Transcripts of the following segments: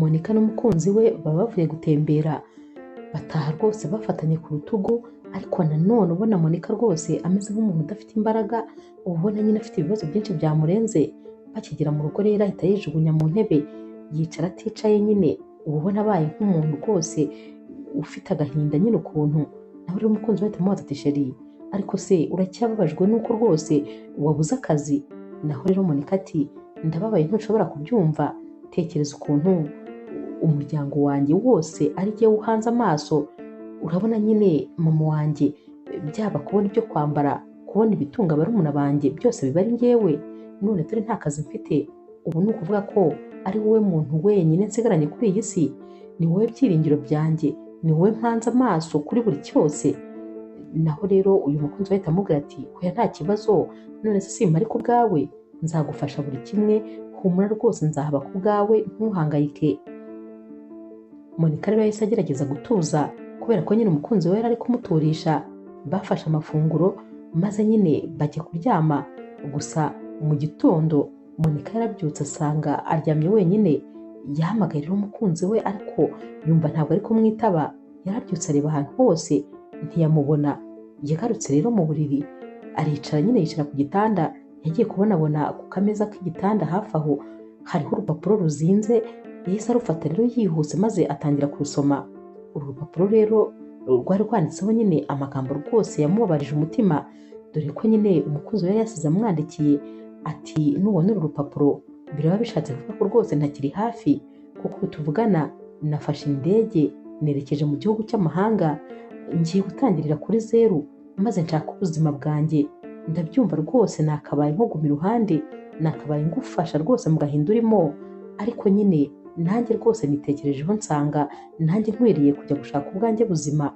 Monica n'umukunzi we baba bavuye gutembera, bataha rwose bafatanye ku rutugu, ariko nanone ubona Monica rwose ameze nk'umuntu udafite imbaraga, uba ubona nyine afite ibibazo byinshi byamurenze. Bakigera mu rugo rero ahita yijugunya mu ntebe, yicara aticaye nyine, uba ubona abaye nk'umuntu rwose ufite agahinda nyine ukuntu. Nawe rero umukunzi we ahita amubaza ati sheri, ariko se uracyababajwe nuko rwose wabuze akazi? Naho rero Monica ati ndababaye ntushobora kubyumva, tekereza ukuntu umuryango wanjye wose ari jye uhanze amaso. Urabona nyine mama wanjye, byaba kubona ibyo kwambara, kubona ibitunga barumuna banjye, byose biba ari njyewe. None dore nta kazi mfite, ubu ni ukuvuga ko ari wowe muntu wenyine nsigaranye kuri iyi si. Ni wowe byiringiro byanjye, ni wowe mpanze amaso kuri buri cyose. Naho rero uyu mukunzi we ahita amubwira ati hoya nta kibazo, none se simpari ku bwawe, nzagufasha buri kimwe, humura rwose nzahaba ku bwawe, ntuhangayike. Monica rero yahise agerageza gutuza kubera ko nyine umukunzi we yari ari kumuturisha. Bafashe amafunguro maze nyine bajya kuryama. Gusa mu gitondo Monica yarabyutse asanga aryamye wenyine. Yahamagaye rero umukunzi we ariko yumva ntabwo ari kumwitaba. Yarabyutse areba ahantu hose ntiyamubona. Yagarutse rero mu buriri aricara nyine, yicara ku gitanda. Yagiye kubonabona ku kameza k'igitanda hafi aho hariho urupapuro ruzinze. Yahise arufata rero yihuse maze atangira kurusoma. Uru rupapuro rero rwari rwanditseho nyine amagambo rwose yamubabarije umutima, dore ko nyine umukunzi we yari yasize amwandikiye ati nubona uru rupapuro biraba bishatse kuvuga ko rwose ntakiri hafi, kuko ubu tuvugana nafashe indege nerekeje mu gihugu cy'amahanga, ngiye gutangirira kuri zeru maze nshaka ubuzima bwanjye. Ndabyumva rwose nakabaye nkuguma iruhande, nakabaye ngufasha rwose mu gahinda urimo, ariko nyine nanjye rwose nitekerejeho nsanga nanjye nkwiriye kujya gushaka ubwanjye buzima.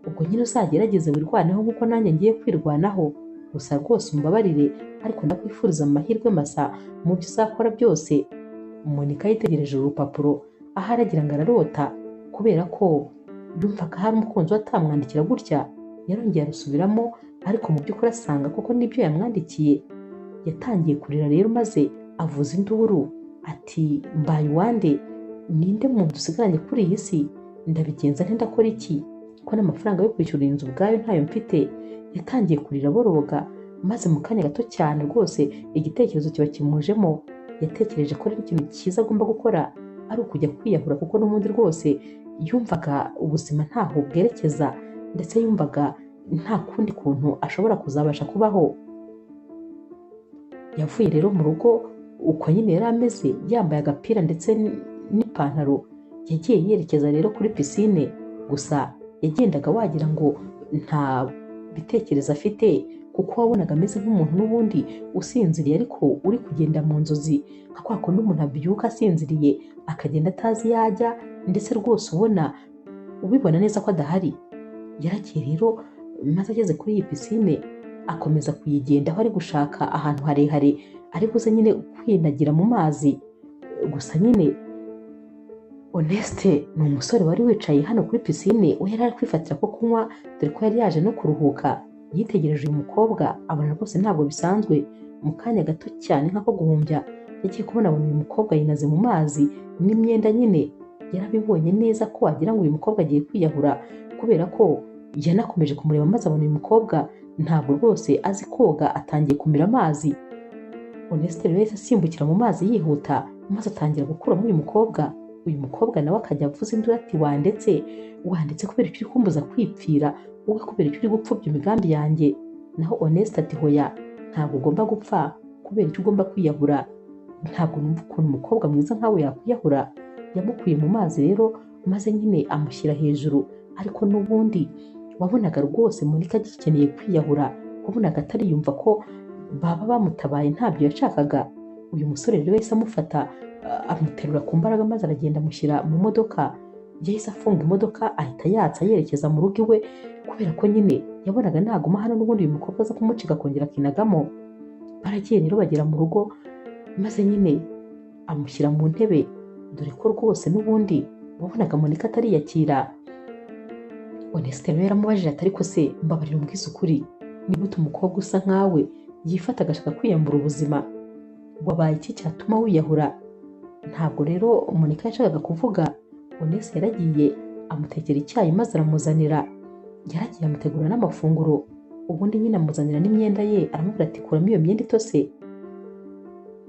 Ubwo nyine uzagerageze wirwaneho nk'uko nanjye ngiye kwirwanaho. Gusa rwose umbabarire, ariko ndakwifuriza amahirwe masa mu byo uzakora byose. Monica yitegereje urupapuro aho aragira ngo ararota, kubera ko yumvaga hari umukunzi we atamwandikira gutya. Yarongeye arusubiramo, ariko mu by'ukuri asanga koko nibyo yamwandikiye. Yatangiye kurira rero maze avuza induru ati mbaye uwande, ninde muntu usigaranye kuri iyi si? Ndabigenza nte, ndakora iki ko n'amafaranga yo kwishyura inzu ubwayo ntayo mfite? Yatangiye kurira boroga, maze mu kanya gato cyane rwose igitekerezo kiba kimujemo. Yatekereje ko ari ikintu cyiza agomba gukora ari ukujya kwiyahura, kuko n'ubundi rwose yumvaga ubuzima ntaho bwerekeza, ndetse yumvaga nta kundi kuntu ashobora kuzabasha kubaho. Yavuye rero mu rugo uko nyine yari ameze, yambaye agapira ndetse n'ipantaro. Yagiye yerekeza rero kuri pisine, gusa yagendaga wagira ngo nta bitekerezo afite, kuko wabonaga ameze nk'umuntu n'ubundi usinziriye ariko uri kugenda mu nzozi, nka kwa kundi umuntu abyuka asinziriye akagenda atazi yajya, ndetse rwose ubibona neza ko adahari. Yaragiye rero maze ageze kuri iyi pisine akomeza kuyigendaho ari gushaka ahantu harehare ari buze nyine kwinagira mu mazi. Gusa nyine Honeste ni umusore wari wicaye hano kuri pisine, we yari ari kwifatira ko kunywa, dore ko yari yaje no kuruhuka. Yitegereje uyu mukobwa abona rwose ntabwo bisanzwe. Mu kanya gato cyane nk'ako guhumbya yagiye kubona uyu mukobwa yinaze mu mazi n'imyenda nyine. Yarabibonye neza ko wagira ngo uyu mukobwa agiye kwiyahura, kubera ko yanakomeje kumureba maze abona uyu mukobwa ntabwo rwose azi koga, atangiye kumira amazi. Honeste rero yahise asimbukira mu mazi yihuta, maze atangira gukuramo uyu mukobwa. Uyu mukobwa nawe akajya avuza induru ati wandetse kubera icyo uri kumbuza kwipfira, wowe kubera icyo uri gupfubya imigambi yanjye. Naho Honeste ati hoya, ntabwo ugomba gupfa kubera icyo ugomba kwiyahura. Ntabwo numva ukuntu umukobwa mwiza nkawe yakwiyahura. Yamukuye mu mazi rero maze nyine amushyira hejuru, ariko n'ubundi wabonaga rwose Monica agikeneye kwiyahura. Wabonaga atariyumva ko baba bamutabaye, ntabyo yashakaga. Uyu musore rero yahise amufata amuterura ku mbaraga maze aragenda amushyira mu modoka. Yahise afunga imodoka ahita yatsa yerekeza mu rugo iwe, kubera ko nyine yabonaga naguma hano n'ubundi uyu mukobwa aza kumucika akongera akinagamo. Baragiye rero bagera mu rugo maze nyine amushyira mu ntebe, dore ko rwose n'ubundi wabonaga Monica atariyakira. Honeste rero yaramubajije ati ariko se mbabarira umbwize ukuri, ni gute umukobwa usa nkawe yifata agashaka kwiyambura ubuzima? Wabaye iki cyatuma wiyahura? Ntabwo rero Monica yashakaga kuvuga. Onesi yaragiye amutekera icyayi maze aramuzanira, yaragiye amutegura n'amafunguro, ubundi nyine amuzanira n'imyenda ye, aramubwira ati kuramo iyo myenda itose.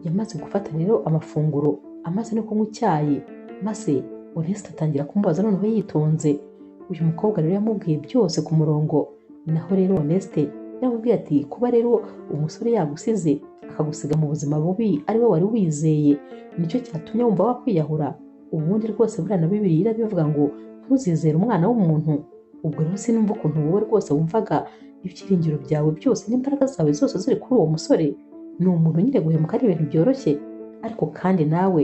Yamaze gufata rero amafunguro, amaze no kunywa icyayi, maze Onesi atangira kumubaza noneho yitonze. Uyu mukobwa rero yamubwiye byose ku murongo, naho rero Onesi yamubwiye ati kuba rero umusore yagusize akagusiga mu buzima bubi ari we wari wizeye, nicyo cyatumye wumva wakwiyahura. Ubundi rwose buriya na Bibiliya irabivuga ngo ntuzizere umwana w'umuntu. Ubwo rero sinumva ukuntu wowe rwose wumvaga ibyiringiro byawe byose n'imbaraga zawe zose ziri kuri uwo musore. Ni umuntu nyine guhemuka ari ibintu byoroshye, ariko kandi nawe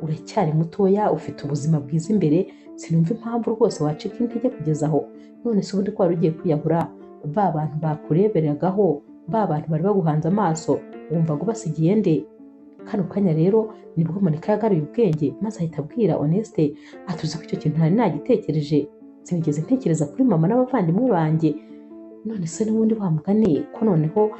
uracyari mutoya, ufite ubuzima bwiza imbere. Sinumva impamvu rwose wacika intege kugeza aho. None se ubundi ko wari ugiye kwiyahura, ba bantu bakureberagaho, ba bantu bari baguhanze amaso, wumvaga ubasigiye nde? Kano kanya rero nibwo Monica yagaruye ubwenge, maze ahita abwira Onesi ati uzi ko icyo kintu ntari nagitekereje, sinigeze ntekereza kuri mama n'abavandimwe banjye. None se n'ubundi wa mugani ko noneho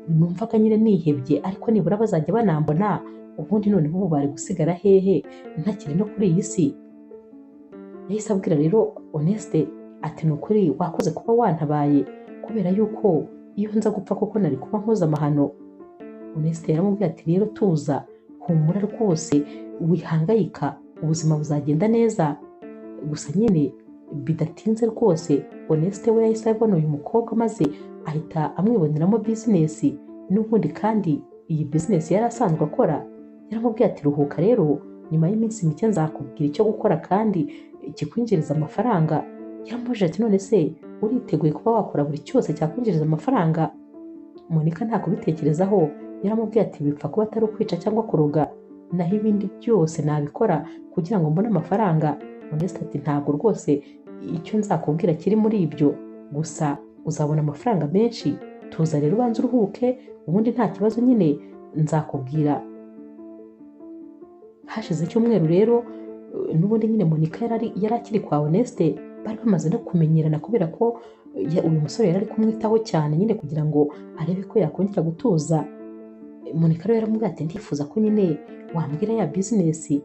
numvaga nyine nihebye, ariko nibura bazajya banambona, ubundi noneho ubu bari gusigara hehe ntakiri no kuri iyi si? Yahise abwira rero Onesi ati ni ukuri wakoze kuba wantabaye, kubera yuko iyo nza gupfa koko nari kuba nkoze amahano. Onesi yaramubwiye ati rero tuza, humura rwose, wihangayika, ubuzima buzagenda neza. Gusa nyine bidatinze rwose Onesi we yahise abona uyu mukobwa, maze ahita amwiboneramo bizinesi. N'ubundi kandi iyi bizinesi yari asanzwe akora. Yaramubwiye ati ruhuka rero, nyuma y'iminsi mike nzakubwira icyo gukora kandi kikwinjiriza amafaranga. Yaramubajije ati none se uriteguye kuba wakora buri cyose cyakwinjiriza amafaranga? Monica nta kubitekerezaho, yaramubwiye ati bipfa kuba atari ukwica cyangwa kuroga, naho ibindi byose nabikora kugira ngo mbone amafaranga. Onesi ati ntabwo rwose icyo nzakubwira kiri muri ibyo, gusa uzabona amafaranga menshi. Tuza rero ubanza uruhuke, ubundi nta kibazo nyine nzakubwira. Hashize icyumweru rero n'ubundi nyine Monica yari akiri kwa Onesi, bari bamaze no kumenyerana kubera ko uyu musore yari ari kumwitaho cyane nyine kugira ngo arebe ko yakongera gutuza. Monica rero yaramubwiye ati ndifuza ko nyine wambwira ya bizinesi.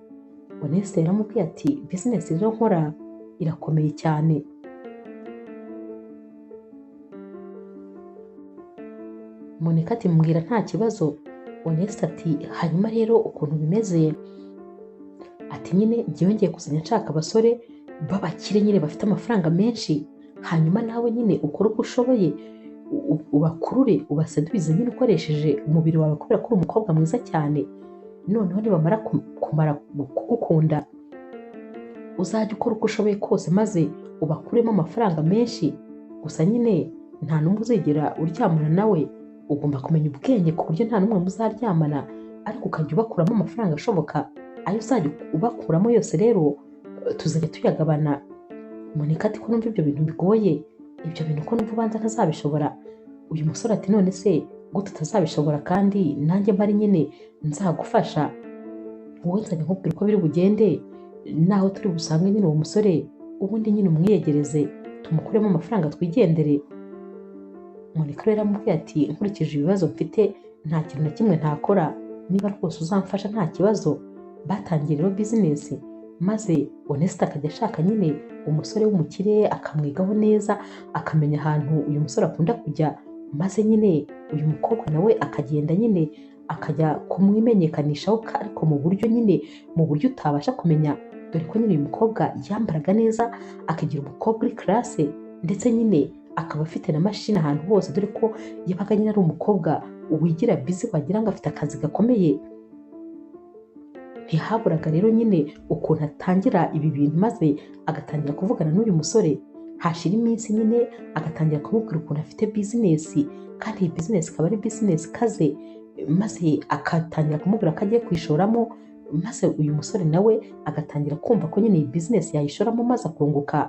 Onesi yaramubwiye ati bizinesi rero nkora irakomeye cyane. Monica ati mbwira nta kibazo. Onesi ati hanyuma rero ukuntu bimeze, ati nyine byongeye kuzajya nshaka abasore b'abakire nyine bafite amafaranga menshi, hanyuma nawe nyine ukora uko ushoboye, ubakurure, ubasedubize nyine ukoresheje umubiri wawe kubera ko uri umukobwa mwiza cyane. Noneho nibamara kumara kugukunda, uzajya ukora uko ushoboye kose maze ubakuremo amafaranga menshi. Gusa nyine nta n'umwe uzigera uryamana nawe, ugomba kumenya ubwenge ku buryo nta n'umwe muzaryamana, ariko ukajya ubakuramo amafaranga ashoboka. Ayo uzajya ubakuramo yose rero tuzajya tuyagabana. Monica ati ko numva ibyo bintu bigoye, ibyo bintu ko numva ubanza ntazabishobora. Uyu musore ati none se gute utazabishobora kandi nanjye mbari nyine nzagufasha? Wowe nzajya nkubwira uko biri bugende, naho turi busange nyine uwo musore, ubundi nyine umwiyegereze tumukuremo amafaranga twigendere. Monica rero aramubwiye ati nkurikije ibibazo mfite nta kintu na kimwe ntakora, niba rwose uzamfasha nta kibazo. Batangiye rero bizinesi, maze Onesi akajya ashaka nyine umusore w'umukire akamwigaho neza, akamenya ahantu uyu musore akunda kujya, maze nyine uyu mukobwa nawe akagenda nyine akajya kumwimenyekanishaho, ariko mu buryo nyine mu buryo utabasha kumenya, dore ko nyine uyu mukobwa yambaraga neza, akagira umukobwa uri classe, ndetse nyine akaba afite na mashini ahantu hose, dore ko yabaga nyine ari umukobwa wigira bizi wagira ngo afite akazi gakomeye. Ntihaburaga rero nyine ukuntu atangira ibi bintu, maze agatangira kuvugana n'uyu musore. Hashira iminsi nyine agatangira kumubwira ukuntu afite bizinesi, kandi iyi bizinesi ikaba ari bizinesi ikaze, maze agatangira kumubwira ko agiye kwishoramo, maze uyu musore nawe agatangira kumva ko nyine iyi bizinesi yayishoramo maze akunguka.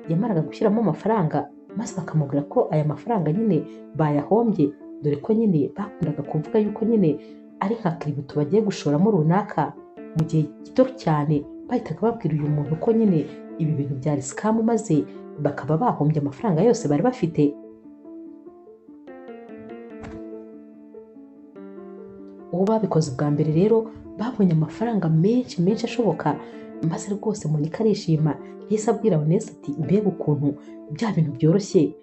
Yamaraga gushyiramo amafaranga, maze bakamubwira ko aya mafaranga nyine bayahombye, dore ko nyine bakundaga kuvuga yuko nyine ari nka kiributo bagiye gushoramo runaka mu gihe gito cyane. Bahitaga babwira uyu muntu ko nyine ibi bintu byari sikamu, maze bakaba bahombye amafaranga yose bari bafite. uwo babikoze bwa mbere rero babonye amafaranga menshi menshi ashoboka, maze rwose Monica arishima, yahise abwira Honest ati mbega ukuntu bya bintu byoroshye,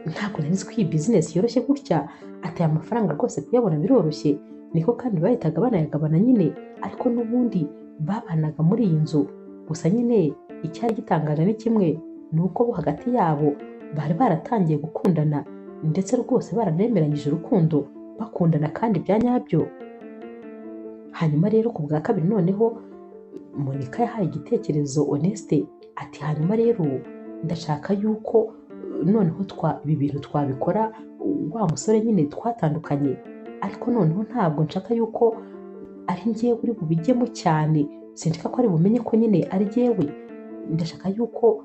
ntabwo nari nzi ko iyi bizinesi yoroshye gutya, ati aya mafaranga rwose kuyabona biroroshye. Niko kandi bahitaga banayagabana nyine, ariko n'ubundi babanaga muri iyi nzu. Gusa nyine icyari gitangaje ni kimwe, ni uko bo hagati yabo bari baratangiye gukundana ndetse rwose baranemeranyije urukundo, bakundana kandi bya nyabyo. Hanyuma rero ku bwa kabiri noneho Monica yahaye igitekerezo Honest ati hanyuma rero ndashaka yuko noneho ibi bintu twabikora, wa musore nyine twatandukanye, ariko noneho ntabwo nshaka yuko ari njyewe uri bubijyemo cyane, sinshaka ko ari bumenye ko nyine ari njyewe, ndashaka yuko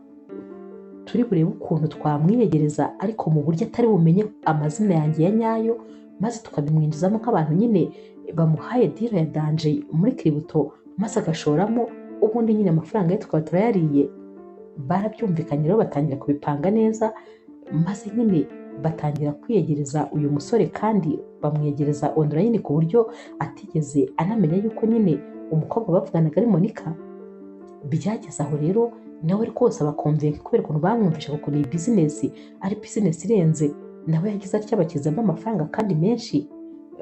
turi burebe ukuntu twamwiyegereza ariko mu buryo atari bumenye amazina yanjye ya nyayo, maze tukabimwinjizamo nk'abantu nyine bamuhaye dira ya danje muri kiributo, maze agashoramo, ubundi nyine amafaranga ye tukaba turayariye. Barabyumvikanye rero batangira kubipanga neza, maze nyine batangira kwiyegereza uyu musore kandi bamwegereza online ku buryo atigeze anamenya yuko nyine umukobwa bavuganaga ari Monica. Byageze aho rero nawe rwose abakonvenka kubera ukuntu bamwumvisha ukuntu iyi bizinesi ari bizinesi irenze, nawe yagize atya bakizamo amafaranga kandi menshi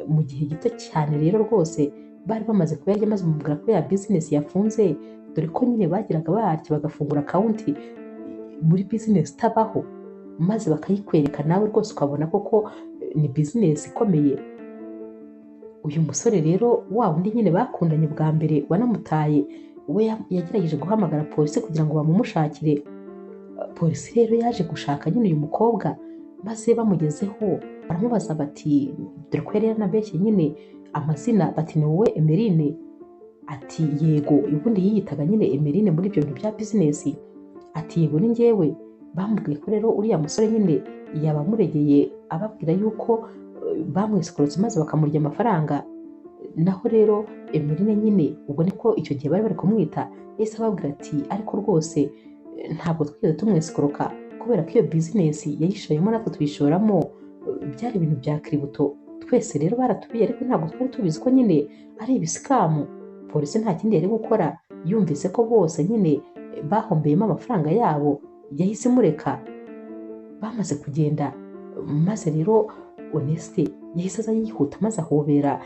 mu gihe gito cyane. Rero rwose bari bamaze kuyarya, maze bamubwira ko ya bizinesi yafunze, dore ko nyine bagiraga barya bagafungura akawunti muri bizinesi itabaho, maze bakayikwereka nawe rwose ukabona koko ni bizinesi ikomeye. Uyu musore rero wa wundi nyine bakundanye bwa mbere wanamutaye, we yagerageje guhamagara polisi kugira ngo bamumushakire. Polisi rero yaje gushaka nyine uyu mukobwa, maze bamugezeho baramubaza bati dore ko yari yanabeshye nyine amazina, bati ni wowe Emeline? Ati yego, ubundi yiyitaga nyine Emeline muri ibyo bintu bya bizinesi. Ati yego ni njyewe. Bamubwiye ko rero uriya musore nyine yabamuregeye ababwira yuko bamwesikorotse maze bakamurya amafaranga. Naho rero Emeline nyine ubwo niko icyo gihe bari kumwita, yahise ababwira ati ariko rwose ntabwo twigeze tumwesikoroka, kubera ko iyo bizinesi yayishoyemo natwe tuyishoramo, byari ibintu bya kiributo, twese rero baratubiye, ariko ntabwo twari tubizi ko nyine ari ibisikamu. Polisi nta kindi yari gukora, yumvise ko bose nyine bahombeyemo amafaranga yabo, yahise imureka. Bamaze kugenda, maze rero Honest yahise aza yihuta maze ahobera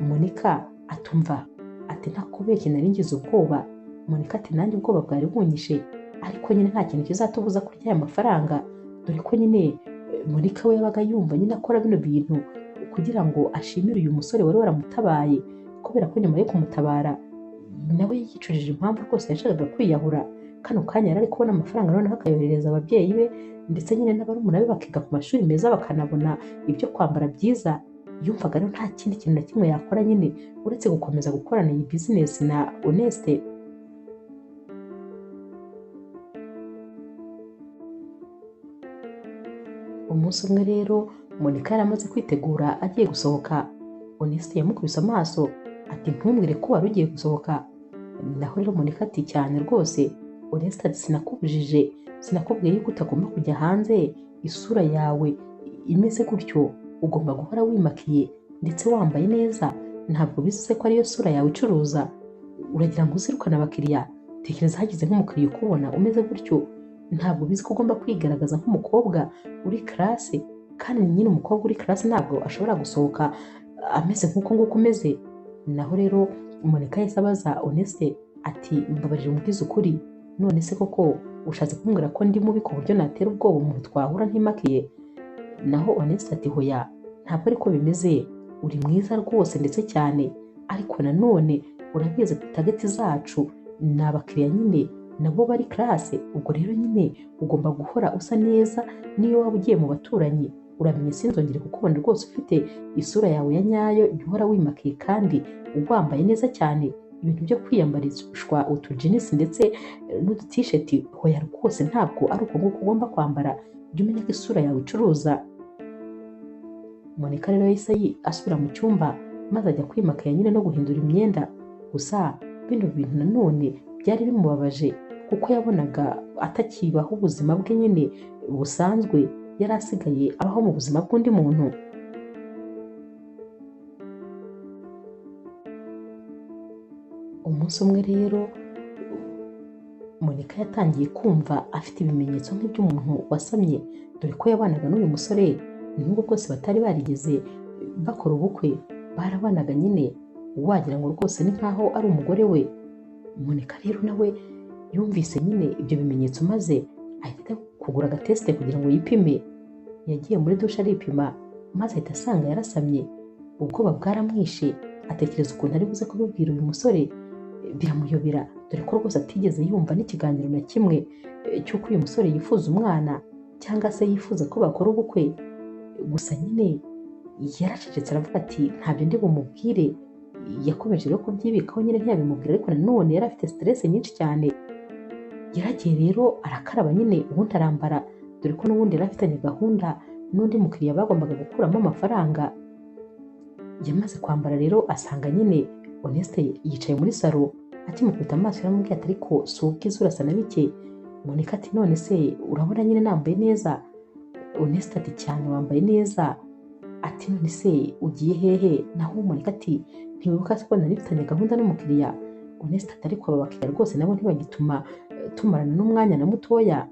Monica, atumva ati ntakubeshye nari ngize ubwoba. Monica ati nanjye ubwoba bwari bunyishe, ariko nyine nta kintu kizatubuza kurya aya mafaranga, dore ko nyine Monica we yabaga yumva nyine akora bino bintu kugira ngo ashimire uyu musore wari waramutabaye, kubera ko nyuma yo kumutabara nawe yicujije impamvu rwose yashakaga kwiyahura. Kano kanya yari ari kubona amafaranga noneho akayohereza ababyeyi be ndetse nyine n'abarumuna be bakiga ku mashuri meza, bakanabona ibyo kwambara byiza. Yumvaga rero nta kindi kintu na kimwe yakora nyine uretse gukomeza gukorana iyi bizinesi na Honest. Umunsi umwe rero Monica yari amaze kwitegura agiye gusohoka. Honest yamukubise amaso ati ntumbwire ko wari ugiye gusohoka. Naho rero Monica ati cyane rwose. Honest ati sinakubujije, sinakubwiye yuko utagomba kujya hanze isura yawe imeze gutyo, ugomba guhora wimakiye ndetse wambaye neza, ntabwo bivuze ko ariyo sura yawe icuruza. Uragira ngo uzirukane abakiriya? Tekereza hagize nk'umukiriya ukubona umeze gutyo, ntabwo bizi ko ugomba kwigaragaza nk'umukobwa uri classe, kandi nyine umukobwa uri classe ntabwo ashobora gusohoka ameze nk'uko nguko umeze. Naho rero Monica yahise abaza Honest ati mbabarira umbwize ukuri, none se koko ushatse kumbwira ko ndi mubi ku buryo natera ubwoba umuntu twahura ntimakiye? Naho Honest ati hoya, ntabwo ariko bimeze, uri mwiza rwose ndetse cyane, ariko nanone urabizi tageti zacu ni abakiriya nyine nabo bari classe, ubwo rero nyine ugomba guhora usa neza. Niyo waba ugiye mu baturanyi uramenye sinzongere kukubona rwose ufite isura yawe ya nyayo, jya uhora wimakiye kandi wambaye neza cyane. Ibintu byo kwiyambarishwa utujinisi ndetse n'udutisheti hoya rwose ntabwo ari uko nguko ugomba kwambara, jya umenya ko isura yawe icuruza. Monica rero yahise asubira mu cyumba maze ajya kwimakaya nyine no guhindura imyenda. Gusa bino bintu nanone byari bimubabaje kuko yabonaga atakibaho ubuzima bwe nyine busanzwe, yari asigaye abaho mu buzima bw'undi muntu. Umunsi umwe rero Monika yatangiye kumva afite ibimenyetso nk'iby'umuntu wasamye, dore ko yabanaga n'uyu musore nubwo bwose batari barigeze bakora ubukwe, barabanaga nyine wagira ngo rwose ni nkaho ari umugore we. Monika rero nawe yumvise nyine ibyo bimenyetso maze ahita kugura agatesite kugira ngo yipime. Yagiye muri dushe aripima maze ahita asanga yarasamye. Ubwoba bwaramwishe atekereza ukuntu ari buze kubibwira uyu musore, biramuyobera dore ko rwose atigeze yumva n'ikiganiro na kimwe cy'uko uyu musore yifuza umwana cyangwa se yifuza ko bakora ubukwe. Gusa nyine yaracecetse aravuga ati ntabyo ndi bumubwire. Yakomeje rero kubyibikaho nyine ntiyabimubwira, ariko nanone yari afite stress nyinshi cyane. Yaragiye rero arakaraba nyine ubundi arambara, dore ko n'ubundi yari afitanye gahunda n'undi mukiriya bagombaga gukuramo amafaranga. Yamaze kwambara rero asanga nyine Honeste yicaye muri salo, akimukubita amaso yaramubwiye ati ariko si ubwiza urasa na bike. Monika ati none se urabona nyine nambaye neza? Honeste ati cyane wambaye neza. Ati none se ugiye hehe? Naho Monika ati ntiwibuka se ko nari mfitanye gahunda n'umukiriya? Honeste ati ariko aba bakiriya rwose nabo ntibagituma tumarana n'umwanya na mutoya.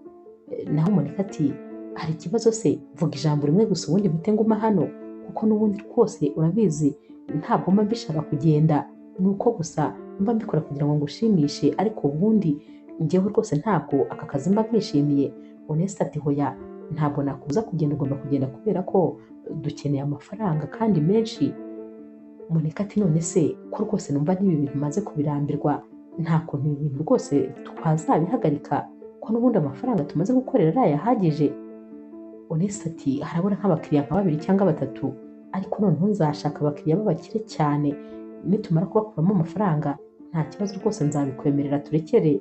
Naho Monika ati hari ikibazo se? Vuga ijambo rimwe gusa ubundi mpite nguma hano, kuko n'ubundi rwose urabizi ntabwo mba mbishaka kugenda, nuko gusa mba mbikora kugira ngo ngushimishe, ariko ubundi njyewe rwose ntabwo aka kazi mba nkishimiye. Honeste ati hoya ntabwo nakubuza kugenda, ugomba kugenda kubera ko dukeneye amafaranga kandi menshi. Monika ati none se ko rwose numva n'ibi bintu maze kubirambirwa, nta kuntu ibi bintu rwose twazabihagarika, ko n'ubundi amafaranga tumaze gukorera ari ayahagije. Honeste ati harabura nk'abakiriya nka 2 cyangwa 3, ariko noneho nzashaka abakiriya b'abakire cyane, nitumara kubakuramo amafaranga nta kibazo rwose nzabikwemerera turekere.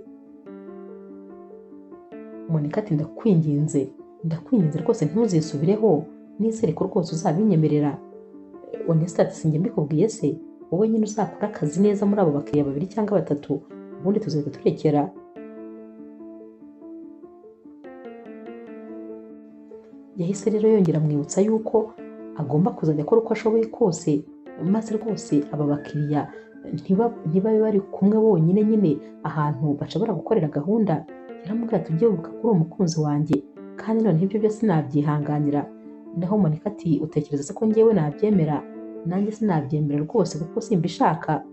Monika ati ndakwinginze rwose ntuzisubireho, nizere ko rwose uzabinyemerera. Honeste ati sinjye mbikubwiye se, wowe nyine uzakora akazi neza muri abo bakiriya 2 cyangwa 3, ubundi tuzahita turekera. Yahise rero yongera amwibutsa yuko agomba kuzajya akora uko ashoboye kose, maze rwose aba bakiriya ntibabe bari kumwe bonyine nyine ahantu bashobora gukorera gahunda. Yaramubwira ati ujye wibuka kuri umukunzi wanjye, kandi noneho ibyo byose nabyihanganira. Naho Monika ati utekereza se ko njyewe nabyemera? Nanjye sinabyemera rwose kuko simbishaka.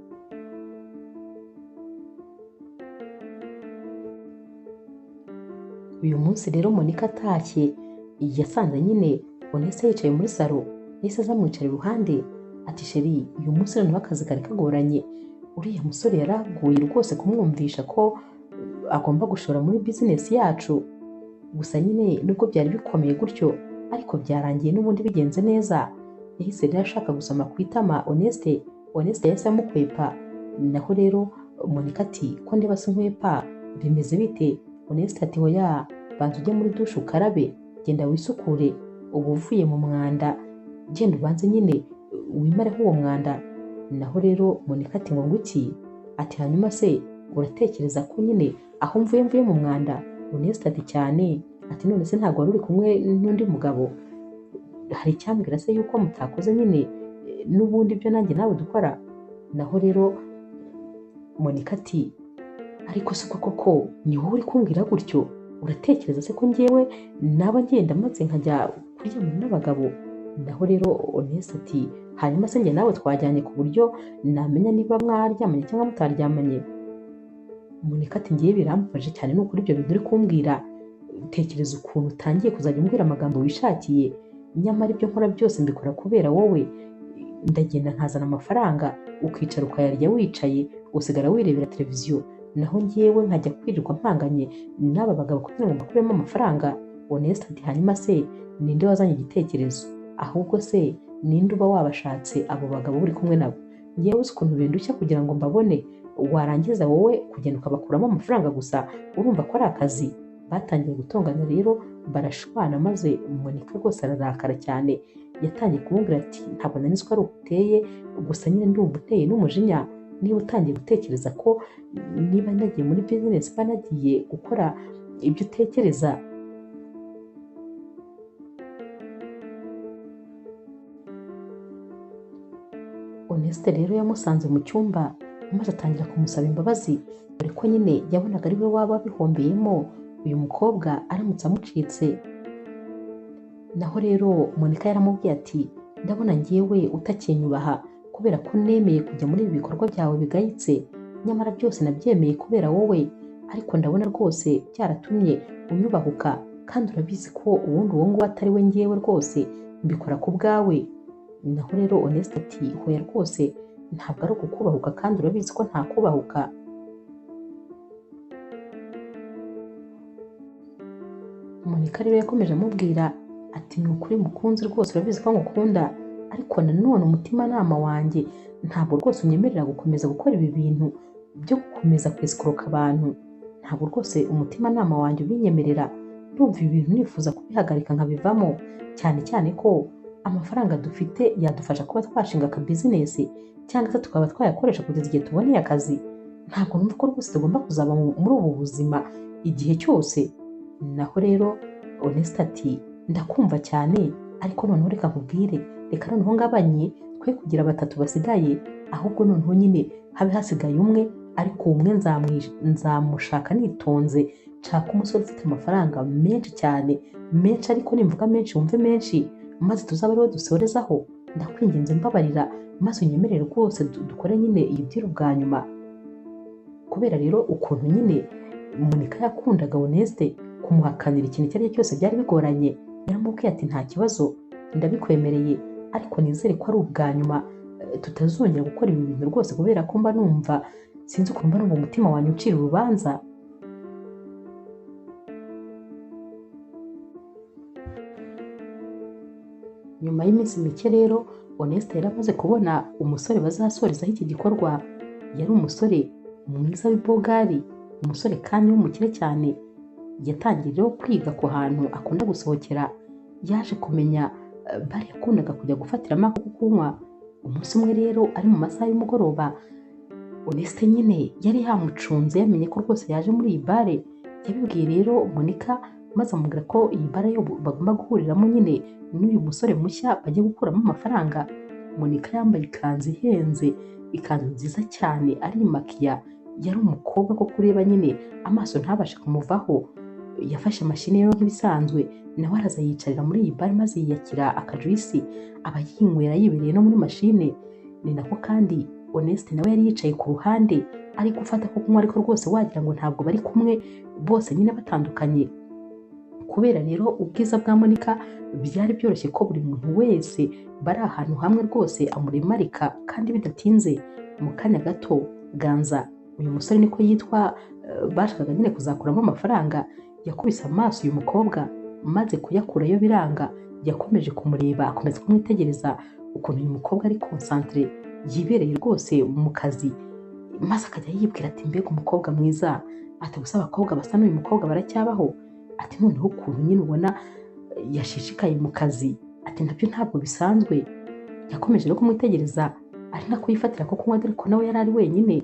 Uyu munsi rero Monika atashye yasanze nyine Honeste yicaye muri salo, yahise azamwicara iruhande ati sheri uyu munsi noneho akazi kari kagoranye, uriya musore yaraguye rwose kumwumvisha ko agomba gushora muri bizinesi yacu. Gusa nyine nubwo byari bikomeye gutyo ariko byarangiye n'ubundi bigenze neza. Yahise rero ashaka gusoma ku itama Honeste yahise amukwepa. Naho rero Monika ati ko ndeba se nkwepa bimeze bite? Honeste ati hoya banza ujye muri dushe ukarabe, genda wisukure, uba uvuye mu mwanda, genda ubanze nyine wimareho uwo mwanda. Naho rero Monika ati ngo nguki? Ati hanyuma se uratekereza ko nyine aho mvuye mu mwanda? Honeste ati cyane. Ati none se ntabwo wari uri kumwe n'undi mugabo? Hari icyambwira se yuko mutakoze nyine n'ubundi ibyo nanjye nawe dukora? Naho rero Monika ati ariko se koko ni wowe uri kumbwira gutyo? Uratekereza se ko njyewe naba ngenda maze nkajya kuryamana n'abagabo? Naho rero Honeste ati hanyuma se njye nawe twajyanye ku buryo namenya niba mwaryamanye cyangwa mutaryamanye? Monika ati ngiye birambabaje cyane n'ukuri ibyo bintu uri kumbwira. Tekereza ukuntu utangiye kuzajya umbwira amagambo wishakiye, nyamara ibyo nkora byose mbikora kubera wowe. Ndagenda nkazana amafaranga ukicara ukayarya wicaye, usigara wirebera televiziyo, naho njyewe nkajya kwirirwa mpanganye n'aba bagabo kugira ngo mbakuremo amafaranga. Honeste ati hanyuma se ninde wazanye igitekerezo? Ahubwo se ninde uba wabashatse abo bagabo uri kumwe nabo? Njyewe uzi ukuntu bindushya kugira ngo mbabone, warangiza wowe kugenda ukabakuramo amafaranga gusa, urumva ko ari akazi? Batangiye gutongana rero barashwana, maze Monika rwose ararakara cyane. Yatangiye kumubwira ati ntabwo nari nzi ko ari uguteye, gusa nyine ndumva uteye n'umujinya. Niba utangiye gutekereza ko niba nagiye muri bizinesi mba nagiye gukora ibyo utekereza. Honeste rero yamusanze mu cyumba maze atangira kumusaba imbabazi dore ko nyine yabonaga ari we waba abihombeyemo uyu mukobwa aramutse amucitse. Naho rero Monica yaramubwiye ati ndabona njyewe utakinyubaha kubera ko nemeye kujya muri ibi bikorwa byawe bigayitse, nyamara byose nabyemeye kubera wowe, ariko ndabona rwose byaratumye unyubahuka kandi urabizi ko ubundi uwo nguwo atari we njyewe rwose mbikora ku bwawe. Naho rero Honeste ati hoya rwose ntabwo ari ukukubahuka kandi urabizi ko ntakubahuka. Monica rero yakomeje amubwira ati ni ukuri mukunzi rwose urabizi ko ngukunda, ariko nanone umutimanama wanjye ntabwo rwose unyemerera gukomeza gukora ibi bintu byo gukomeza kwesikoroka abantu, ntabwo rwose umutimanama wanjye ubinyemerera. Ndumva ibi bintu nifuza kubihagarika nkabivamo, cyane cyane ko amafaranga dufite yadufasha kuba twashinga aka bizinesi cyangwa se tukaba twayakoresha kugeza igihe tuboneye akazi. Ntabwo numva ko rwose tugomba kuzaba muri ubu buzima igihe cyose. Naho rero Honeste ati ndakumva cyane, ariko noneho reka nkubwire, reka noneho ngabanye twe kugira 3 basigaye, ahubwo noneho nyine habe hasigaye umwe, ariko umwe nzamushaka nitonze, nshaka umusore ufite amafaranga menshi cyane, menshi, ariko nimvuga menshi wumve menshi, maze tuzaba ariwe dusorezaho. Ndakwinginze mbabarira maze unyemerere rwose dukore nyine iyi deal bwa nyuma. Kubera rero ukuntu nyine Monica yakundaga Honeste, kumuhakanira ikintu icyo ari cyo cyose byari bigoranye, yaramubwiye ati nta kibazo ndabikwemereye, ariko nizere ko ari ubwa nyuma tutazongera gukora ibi bintu rwose, kubera ko mba numva sinzi ukuntu mba numva umutima wanjye ucira urubanza. Nyuma y'iminsi mike rero Honeste yari amaze kubona umusore bazasorezaho iki gikorwa. Yari umusore mwiza w'ibogari, umusore kandi w'umukire cyane. Yatangiye rero kwiga ku hantu akunda gusohokera, yaje kumenya bare yakundaga kujya gufatiramo ako kunywa. Umunsi umwe rero ari mu masaha y'umugoroba, Honeste nyine yari yamucunze yamenye ko rwose yaje muri iyi bare. Yabibwiye rero Monica maze amubwira ko iyi bare yo bagomba guhuriramo nyine n'uyu musore mushya bagiye gukuramo amafaranga. Monica yambaye ikanzu ihenze, ikanzu nziza cyane, ari makiya, yari umukobwa ko kureba nyine amaso ntabashe kumuvaho. Yafashe mashini rero nk'ibisanzwe, nawe araza yicarira muri iyi bare maze yiyakira akajuisi aba yinywera yibereye no muri mashine. Ni nako kandi Honeste nawe yari yicaye ku ruhande ari gufata ko kunywa, ariko rwose wagira ngo ntabwo bari kumwe, bose nyine batandukanye. Kubera rero ubwiza bwa Monica byari byoroshye ko buri muntu wese bari ahantu hamwe rwose amuremarika, kandi bidatinze mu kanya gato Ganza, uyu musore niko yitwa, bashakaga nyine kuzakuramo amafaranga, yakubise amaso uyu mukobwa maze kuyakurayo biranga. Yakomeje kumureba, akomeza kumwitegereza ukuntu uyu mukobwa ari concentré, yibereye rwose mu kazi, maze akajya yibwira ati mbega umukobwa mwiza, ati gusa abakobwa basa n'uyu mukobwa baracyabaho, ati noneho ukuntu nyine ubona yashishikaye mu kazi, ati nabyo ntabwo bisanzwe. Yakomeje no kumwitegereza ari nako yifatira ko kunywa, dore ko nawe yari ari wenyine.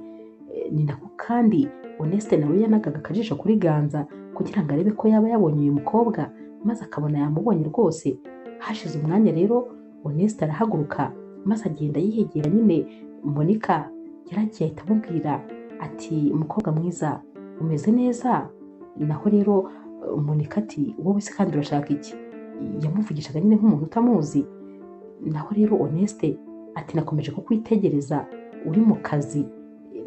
Ni nako kandi Honeste nawe yanagaga akajisho kuri Ganza kugira ngo arebe ko yaba yabonye uyu mukobwa, maze akabona yamubonye rwose. Hashize umwanya rero Honeste arahaguruka maze agenda yihegera nyine Monica. Yaragiye ahita amubwira ati umukobwa mwiza umeze neza. Naho rero Monica ati wowe se kandi urashaka iki? Yamuvugishaga nyine nk'umuntu utamuzi. Naho rero Honeste ati nakomeje kukwitegereza uri mu kazi,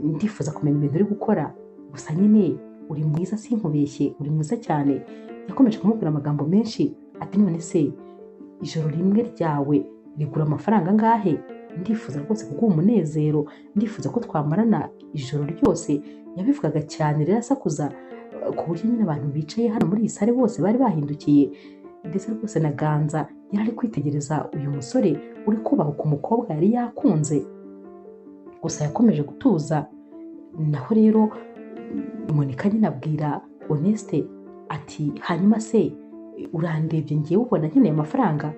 ndifuza kumenya ibintu uri gukora, gusa nyine uri mwiza sinkubeshye, uri mwiza cyane. Yakomeje kumubwira amagambo menshi ati none se ijoro rimwe ryawe rigura amafaranga angahe? Ndifuza rwose kuguha umunezero, ndifuza ko twamarana ijoro ryose. Yabivugaga cyane rero asakuza ku buryo nyine abantu bicaye hano muri iyi sare bose bari bahindukiye, ndetse rwose na Ganza yari ari kwitegereza uyu musore uri kubahuka umukobwa yari yakunze. Gusa yakomeje gutuza. Naho rero Monica nyine abwira Honeste ati hanyuma se urandebye ngiye ubona nkeneye amafaranga?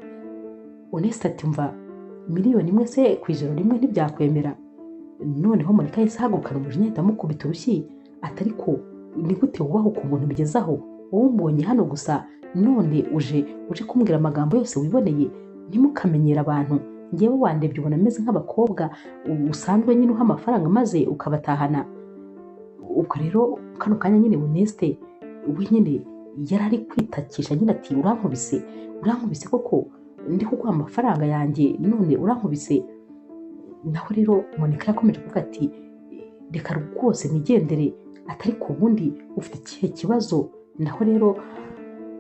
Honeste ati mva, 1,000,000 se ku ijoro rimwe ntibyakwemera? Noneho Monica yahise ahagurukana umujinya ahita amukubita urushyi ati ariko ni gute wubahuka umuntu bigezaho? Wowe umbonye hano gusa none uje kumbwira amagambo yose wiboneye? Ntimukamenyera abantu, ngewe wandebye ubona ameze nk'abakobwa usanzwe nyine uha amafaranga maze ukabatahana. Ubwo rero kano kanya nyine Oneste we nyine yari ari kwitakisha nyine ati urankubise koko ndi kuguha amafaranga yanjye none urankubise. Naho rero Monica yakomeje kuvuga ati reka rwose nigendere, atari ku bundi ufite ikihe kibazo. Naho rero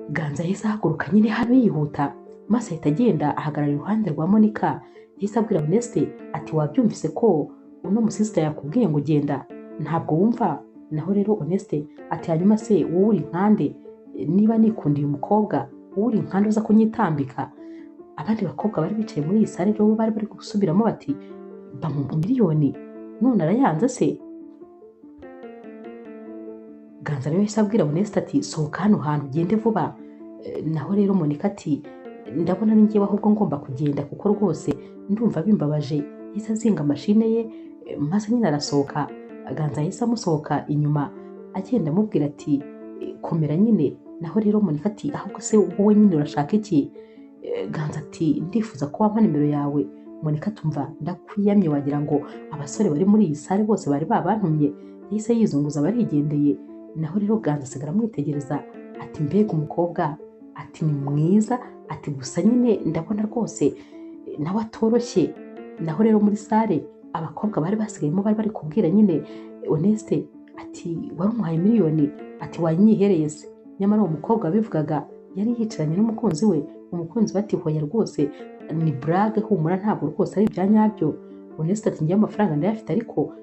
Ganza yahise ahaguruka nyine hano yihuta maze ahita agenda ahagarara iruhande rwa Monica, yahise abwira Oneste ati wabyumvise ko uno musisita yakubwiye ngo genda ntabwo wumva. Naho rero Oneste ati hanyuma se wowe uri nkande, niba nikundiye umukobwa wowe uri nkande uza kunyitambika. Abandi bakobwa bari bicaye muri iyi sare rero bari bari gusubiramo bati bamuha miliyoni none arayanze se. Ganza rero yahise abwira Oneste ati sohoka hano hantu ugende vuba. Naho rero Monica ati ndabona ni njyewe ahubwo ngomba kugenda kuko rwose ndumva bimbabaje. Yahise azinga mashine ye maze nyine arasohoka. Ganza yahise amusohoka inyuma agenda amubwira ati komera nyine. Naho rero Monica ati ahubwo se wowe nyine urashaka iki? Ganza ati ndifuza ko wampa nimero yawe. Monica tumva ndakwiyamye wagira ngo abasore bari muri iyi sare bose bari babantumye. Yahise yizunguza barigendeye. Naho rero Ganza asigara amwitegereza ati mbega umukobwa, ati ni mwiza, ati gusa nyine ndabona rwose nawe atoroshye. Naho rero muri sare abakobwa bari basigayemo bari bari kubwira nyine Oneste ati wari umuhaye miliyoni, ati wanyihereye se. Nyamara uwo mukobwa wabivugaga yari yicaranye n'umukunzi we. Umukunzi we ati hoya rwose ni brage, humura ntabwo rwose ari ibya nyabyo. Oneste ati ngiye amafaranga ndayafite ariko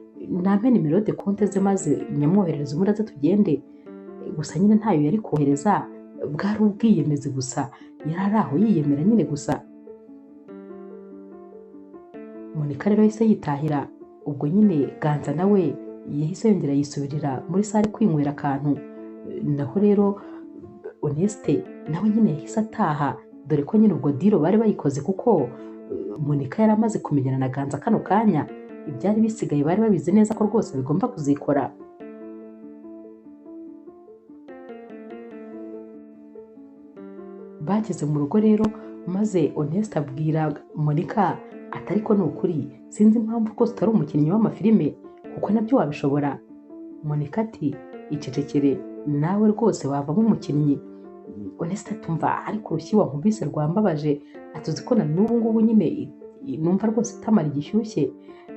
nampe nimero de konte ze maze nyamwoherereza umuraze tugende. Gusa nyine ntayo yari kohereza, bwari ubwiyemezi gusa, yari ari aho yiyemera nyine gusa. Monica rero yahise yitahira. Ubwo nyine Ganza nawe yahise yongera yisubirira muri sare kwinywera akantu. Naho rero Oneste nawe nyine yahise ataha, dore ko nyine ubwo diro bari bayikoze kuko Monica yari amaze kumenyana na Ganza kano kanya. Ibyari bisigaye bari babizi neza ko rwose bigomba kuzikora. Bageze mu rugo rero maze Oneste abwira Monica ati ariko ni ukuri sinzi impamvu rwose utari umukinnyi w'amafilime kuko nabyo wabishobora. Monica ati icecekere nawe rwose wavamo umukinnyi. Oneste atumva ariko urushyi wankubise rwambabaje, atuzi ko na n'ubu ngubu nyine numva rwose itamara igishyushye.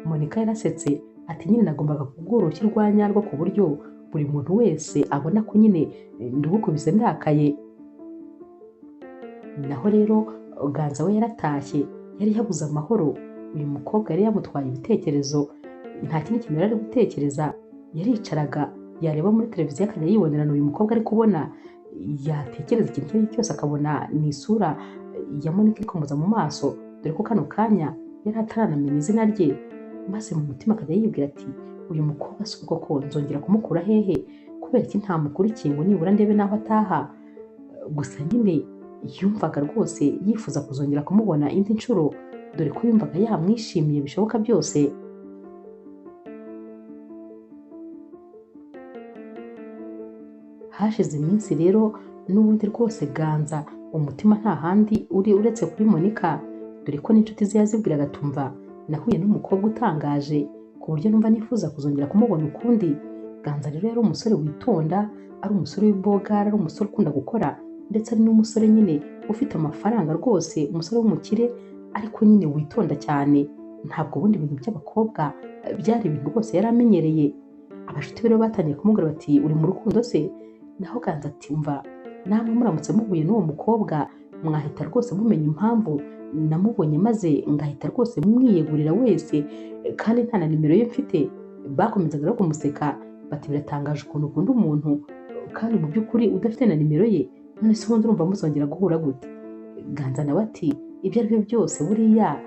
Monica yarasetse ati nyine nagombaga kubwira urushyi rwa nyarwo ku buryo buri muntu wese abona ko nyine ndugukubise ndakaye. Naho rero Ganza we yaratashye, yari yabuze amahoro. Uyu mukobwa yari yamutwaye ibitekerezo, nta kindi kintu yari ari gutekereza. Yaricaraga yareba muri televiziyo akajya yibonerana uyu mukobwa ari kubona, yatekereza ikintu icyo ari cyo cyose akabona ni isura ya Monica ikomoza mu maso, dore ko kano kanya yari ataranamenya izina rye. Maze mu mutima akajya yibwira ati uyu mukobwa si ubwo ko nzongera kumukura hehe, kubera iki ntamukurikiye ngo nibura ndebe n'aho ataha. Gusa nyine yumvaga rwose yifuza kuzongera kumubona indi nshuro, dore ko yumvaga yamwishimiye bishoboka byose. Hashize iminsi rero n'ubundi rwose Ganza umutima nta handi uri uretse kuri Monica, dore ko n'inshuti ze yazibwiraga tumva nahuye n'umukobwa utangaje ku buryo numva nifuza kuzongera kumubona ukundi. Ganza rero yari umusore witonda, ari umusore w'ibogara, ari umusore ukunda gukora, ndetse ari n'umusore nyine ufite amafaranga rwose, umusore w'umukire ariko nyine witonda cyane. Ntabwo ubundi ibintu by'abakobwa byari ibintu rwose yari amenyereye. Abashuti be rero batangiye kumubwira bati uri mu rukundo se? Naho Ganza ati umva namwe muramutse muhuye n'uwo mukobwa mwahita rwose mumenya impamvu namubonye maze ngahita rwose mwiyegurira wese, kandi nta na nimero ye mfite. Bakomezaga rero kumuseka bati biratangaje ukuntu ukunda umuntu kandi mu by'ukuri udafite na nimero ye, none se ubundi urumva muzongera guhura gute? Ganza nawe ati ibyo ari byo byose buriya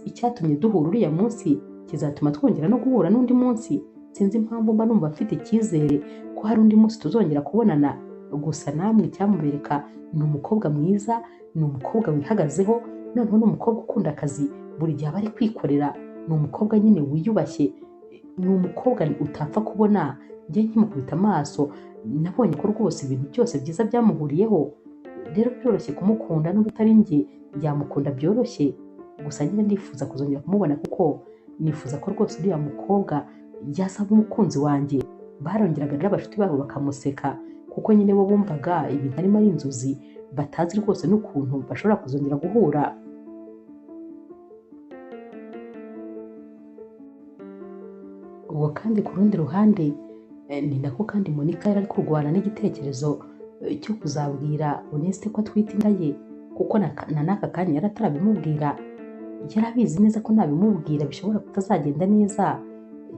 icyatumye duhura uriya munsi kizatuma twongera no guhura n'undi munsi. Sinzi impamvu mba numva mfite icyizere ko hari undi munsi tuzongera kubonana. Gusa namwe icyamubereka ni umukobwa mwiza, ni umukobwa wihagazeho, noneho ni umukobwa ukunda akazi, buri gihe aba ari kwikorera, ni umukobwa nyine wiyubashye, ni umukobwa utapfa kubona. Njye nkimukubita amaso nabonye ko rwose ibintu byose byiza byamuhuriyeho. Rero byoroshye kumukunda n'ubwo utari njye yamukunda byoroshye. gusa nyine ndifuza kuzongera kumubona kuko nifuza ko rwose uriya mukobwa yazaba umukunzi wanjye. Barongeraga rero abashuti babo bakamuseka kuko nyine bo bumvaga ibintu arimo ari inzozi, batazi rwose n'ukuntu bashobora kuzongera guhura. Ubwo kandi ku rundi ruhande ni nako kandi Monica yari ari kurwana n'igitekerezo cyo kuzabwira Honeste ko atwite inda ye, kuko na n'aka kanya yari atarabimubwira. Yari abizi neza ko nabimubwira bishobora kutazagenda neza,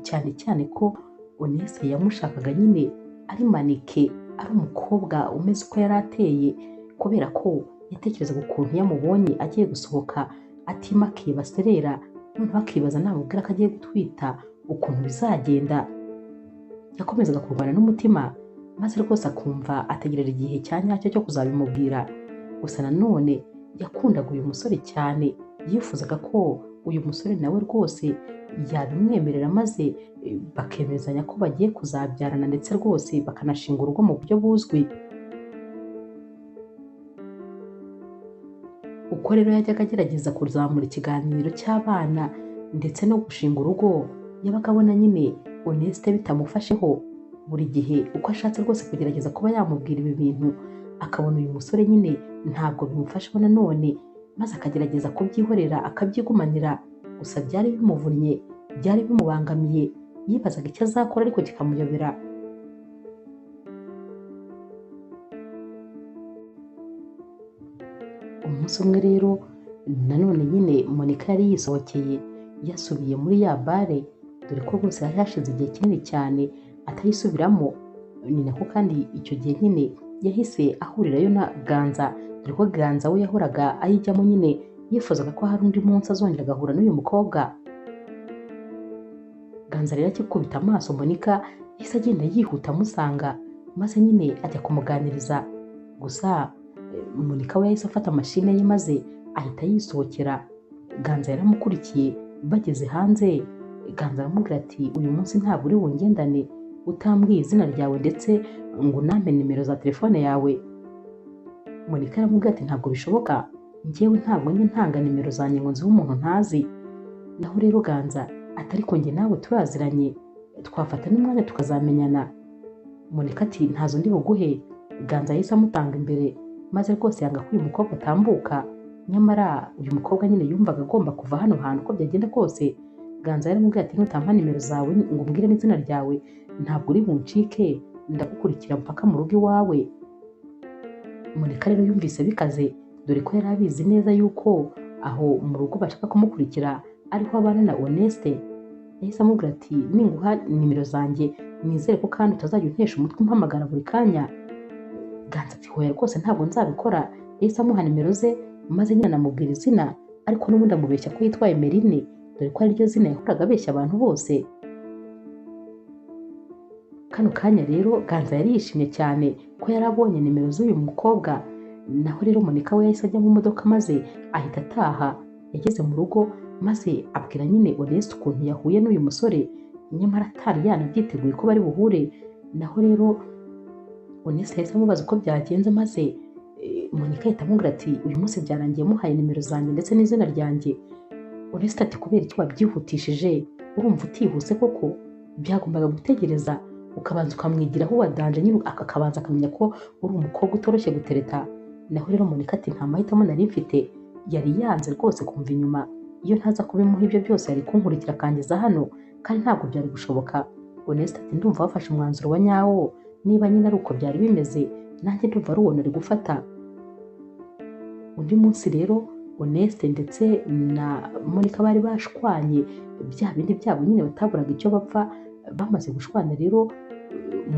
cyane cyane ko Honeste yamushakaga nyine ari maneke, ari umukobwa umeze uko yari ateye, kubera ko yatekerezaga ukuntu yamubonye agiye gusohoka atimakiye baserera, noneho akibaza namubwira ko agiye gutwita ukuntu bizagenda. Yakomezaga kurwana n'umutima maze rwose akumva ategerera igihe cya nyacyo cyo kuzabimubwira. Gusa nanone yakundaga uyu musore cyane, yifuzaga ko uyu musore nawe rwose yabimwemerera maze bakemezanya ko bagiye kuzabyarana ndetse rwose bakanashinga urugo mu buryo buzwi. Uko rero yajyaga agerageza kuzamura ikiganiro cy'abana ndetse no gushinga urugo, yabaga abona nyine Honeste bitamufasheho. Buri gihe uko ashatse rwose kugerageza kuba yamubwira ibi bintu, akabona uyu musore nyine ntabwo bimufasheho nanone, maze akagerageza kubyihorera akabyigumanira. Gusa byari bimuvunnye, byari bimubangamiye, yibazaga icyo azakora ariko kikamuyobera. Umunsi umwe rero nanone nyine Monica yari yisohokeye yasubiye muri ya bare, dore ko rwose yari hashize igihe kinini cyane atayisubiramo. Ni nako kandi icyo gihe nyine yahise ahurirayo na Ganza, dore ko Ganza we yahoraga ayijyamo nyine yifuzaga ko hari undi munsi azongera agahura n'uyu mukobwa. Ganza rero akikubita amaso Monica yahise agenda yihuta amusanga, maze nyine ajya kumuganiriza. Gusa Monica we yahise afata mashine ye maze ahita yisohokera. Ganza yaramukurikiye, bageze hanze Ganza aramubwira ati uyu munsi ntabwo uri bungendane utambwiye izina ryawe ndetse ngo unampe nimero za telefone yawe. Monica aramubwira ati ntabwo bishoboka, njyewe ntabwo njye ntanga nimero zanjye ngo nzihe umuntu ntazi. Naho rero Ganza ati ariko njye nawe turaziranye, twafata n'umwanya tukazamenyana. Monica ati ntazo ndi buguhe. Ganza yahise amutanga imbere maze rwose yanga ko uyu mukobwa atambuka, nyamara uyu mukobwa nyine yumvaga agomba kuva hano hantu uko byagenda kose. Ganza yaramubwira ati nutampa nimero zawe ngo umbwire n'izina ryawe ntabwo uri buncike, ndagukurikira mpaka mu rugo iwawe. Monica rero yumvise bikaze, dore ko yari abizi neza yuko aho mu rugo bashaka kumukurikira ariho abana na Honeste. Yahise amubwira ati ninguha nimero zanjye nizere ko kandi utazajya untesha umutwe umpamagara buri kanya. Ganza ati hoya rwose ntabwo nzabikora. Yahise amuha nimero ze maze nyine anamubwira izina, ariko n'ubundi amubeshya ko yitwaye Merine, dore ko ariryo zina yahoraga abeshya abantu bose. Kano kanya rero Ganza yari yishimye cyane ko yari abonye nimero z'uyu mukobwa. Naho rero Monica we yahise ajya mu modoka maze ahita ataha. Yageze mu rugo maze abwira nyine Honeste ukuntu yahuye n'uyu musore, nyamara atari yanabyiteguye ko bari buhure. Naho rero Honeste yahise amubaza uko byagenze maze Monica ahita amubwira ati uyu munsi byarangiye muhaye nimero zanjye ndetse n'izina ryanjye. Honeste ati kubera iki wabyihutishije, urumva utihuse koko? Byagombaga gutegereza ukabanza ukamwigiraho wadanje nyine akabanza akamenya ko uri umukobwa utoroshye gutereta. Naho rero Monica ati nta mahitamo nari mfite, yari yanze rwose kumva inyuma. Iyo ntaza kubimuha ibyo byose yari kunkurikira akangeza hano, kandi ntabwo byari gushoboka. Honeste ati ndumva wafashe umwanzuro wa nyawo, niba nyine ari uko byari bimeze nanjye ndumva ari uwo nari gufata. Undi munsi rero Honeste ndetse na Monica bari bashwanye, bya bindi byabo nyine bataburaga icyo bapfa. Bamaze gushwana rero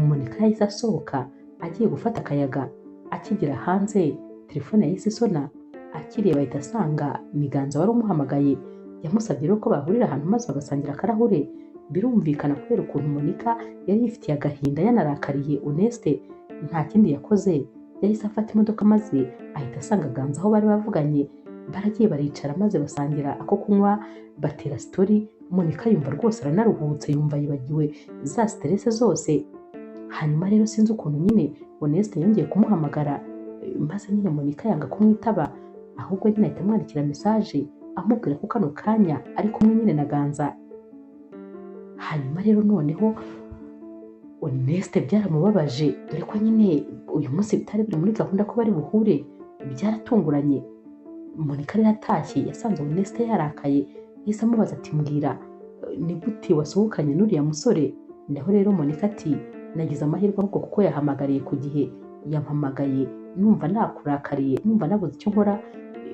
Monica yahise asohoka agiye gufata akayaga. Akigera hanze telefone yahise isona, akireba ahita asanga ni Ganza wari umuhamagaye. Yamusabye rero ko bahurira ahantu maze bagasangira akarahure. Birumvikana kubera ukuntu Monica yari yifitiye agahinda yanarakariye Honeste, nta kindi yakoze yahise afata imodoka maze ahita asanga Ganza aho bari bavuganye. Baragiye baricara maze basangira ako kunywa, batera story. Monica yumva rwose aranaruhutse, yumva yibagiwe za stress zose. Hanyuma rero sinzi ukuntu nyine Honeste yongeye kumuhamagara, maze nyine Monica yanga kumwitaba, ahubwo nyine ahita amwandikira message amubwira ko kano kanya ari kumwe nyine na Ganza. Hanyuma rero noneho Honeste byaramubabaje, dore ko nyine uyu munsi bitari biri muri gahunda ko bari buhure, byaratunguranye. Monica rero atashye yasanze Honeste yarakaye, yahise amubaza ati mbwira, ni gute wasohokanye n'uriya musore? Naho rero Monica ati nagize amahirwe ahubwo kuko yahamagariye ku gihe, yampamagaye numva nakurakariye, numva nabuze icyo nkora,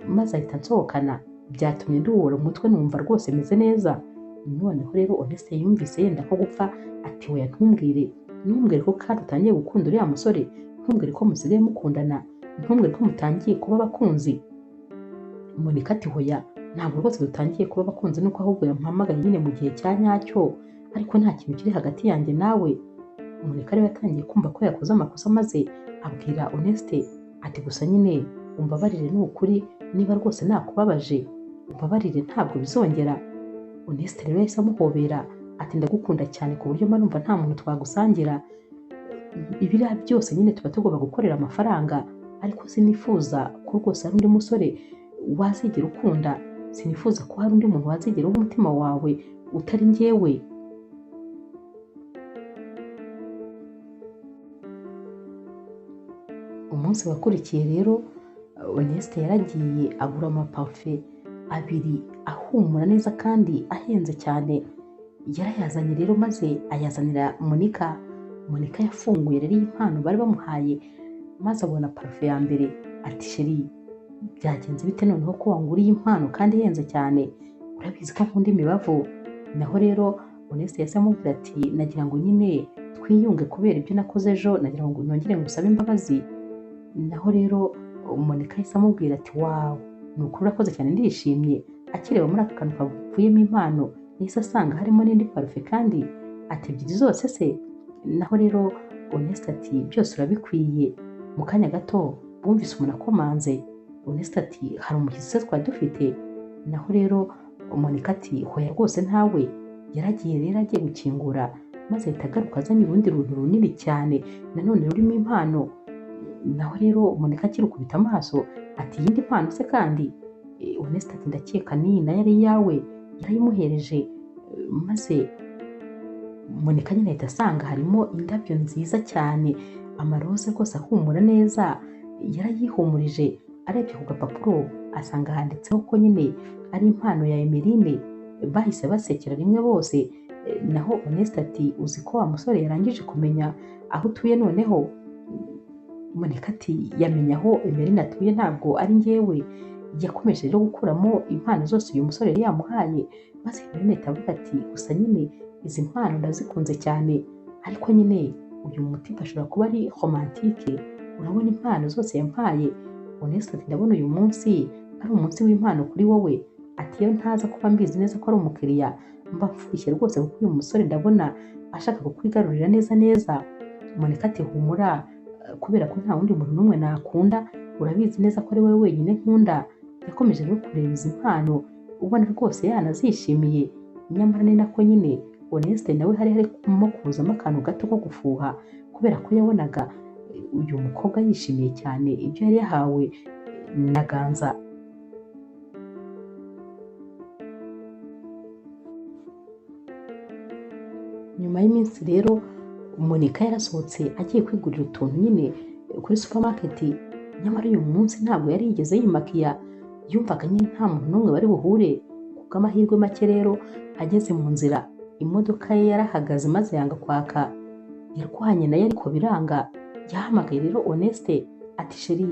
maze ahita nsohokana, byatumye nduhura umutwe numva rwose meze neza. Noneho rero Honeste yumvise yenda ko gupfa, ati oya ntumbwire ko kandi utangiye gukunda uriya musore, ntumbwire ko musigaye mukundana, ntumbwire ko mutangiye kuba abakunzi. Monica ati hoya ntabwo rwose dutangiye kuba abakunzi, nuko ahubwo yampamagaye nyine mu gihe cya nyacyo, ariko nta kintu kiri hagati yanjye nawe. Monica rero yatangiye kumva ko yakoze amakosa, maze abwira Honeste ati gusa nyine umbabarire, ni ukuri niba rwose nakubabaje umbabarire, ntabwo bizongera. Honeste rero yahise amuhobera ati ndagukunda cyane ku buryo mba numva nta muntu twagusangira, ibiriya byose nyine tuba tugomba gukorera amafaranga, ariko sinifuza ko rwose hari undi musore wazigera ukunda, sinifuza ko hari undi muntu wazigera uha umutima wawe utari njyewe. Umunsi wakurikiye rero Honeste yaragiye agura amaparufe abiri ahumura neza kandi ahenze cyane, yarayazanye rero maze ayazanira Monica. Monica yafunguye rero iyi mpano bari bamuhaye, maze abona parufe ya mbere ati sheri byagenze bite noneho ko wanguriye impano kandi ihenze cyane, urabizi ko nkunda imibavu. Naho rero Honeste yahise amubwira ati nagira ngo nyine twiyunge kubera ibyo nakoze ejo, nagira ngo nongere ngusabe imbabazi. Naho rero Monica yahise amubwira ati wawu ni ukuri urakoze cyane, ndishimye. Akireba muri aka kantu kavuyemo impano yahise asanga harimo n'indi parufe kandi ati ebyiri zose se. Naho rero Honeste ati byose urabikwiye. Mu kanya gato bumvise umuntu akomanze. Honeste ati hari umushyitsi se twari dufite? Naho rero Monica ati hoya rwose ntawe. Yaragiye rero agiye gukingura, maze ahita agaruka azanye urundi runtu runini cyane nanone rurimo impano. Naho rero Monica akirukubita amaso ati iyindi mpano se kandi? Honeste ati ndakeka n'iyi nayo ari iyawe, yarayimuhereje. Maze Monica nyine ahita asanga harimo indabyo nziza cyane, amaroze rwose ahumura neza. Yarayihumurije, arebye ku gapapuro asanga handitseho ko nyine ari impano ya Emeline. Bahise basekera rimwe bose. Naho Honeste ati uzi ko wa musore yarangije kumenya aho utuye noneho? Monica ati yamenye aho Emeline atuye, ntabwo ari njyewe. Yakomeje rero gukuramo impano zose uyu musore yari yamuhaye, maze Emeline ahita avuga ati gusa nyine izi mpano ndazikunze cyane, ariko nyine uyu muti ashobora kuba ari romantike, urabona impano zose yampaye. Honeste ati ndabona uyu munsi ari umunsi w'impano kuri wowe. Ati iyo ntaza kuba mbizi neza ko ari umukiriya mba mfushye rwose, kuko uyu musore ndabona ashaka kukwigarurira neza neza. Monica ati humura, kubera ko nta wundi muntu n'umwe nakunda, urabizi neza ko ari wowe wenyine nkunda. Yakomeje rero kureba izi mpano ubona rwose yanazishimiye, nyamara ni nako nyine Honeste nawe hari harimo kuzamo akantu gato ko gufuha, kubera ko yabonaga uyu mukobwa yishimiye cyane ibyo yari yahawe na Ganza. Nyuma y'iminsi rero Monica yarasohotse agiye kwigurira utuntu nyine kuri supermarket, nyamara uyu munsi ntabwo yari yigeze yimakiya. Yumvaga nyine nta muntu n'umwe bari buhure. Kubw'amahirwe make rero ageze mu nzira, imodoka ye yarahagaze maze yanga kwaka. Yarwanye nayo ariko biranga. Yahamagaye rero Honeste ati sheri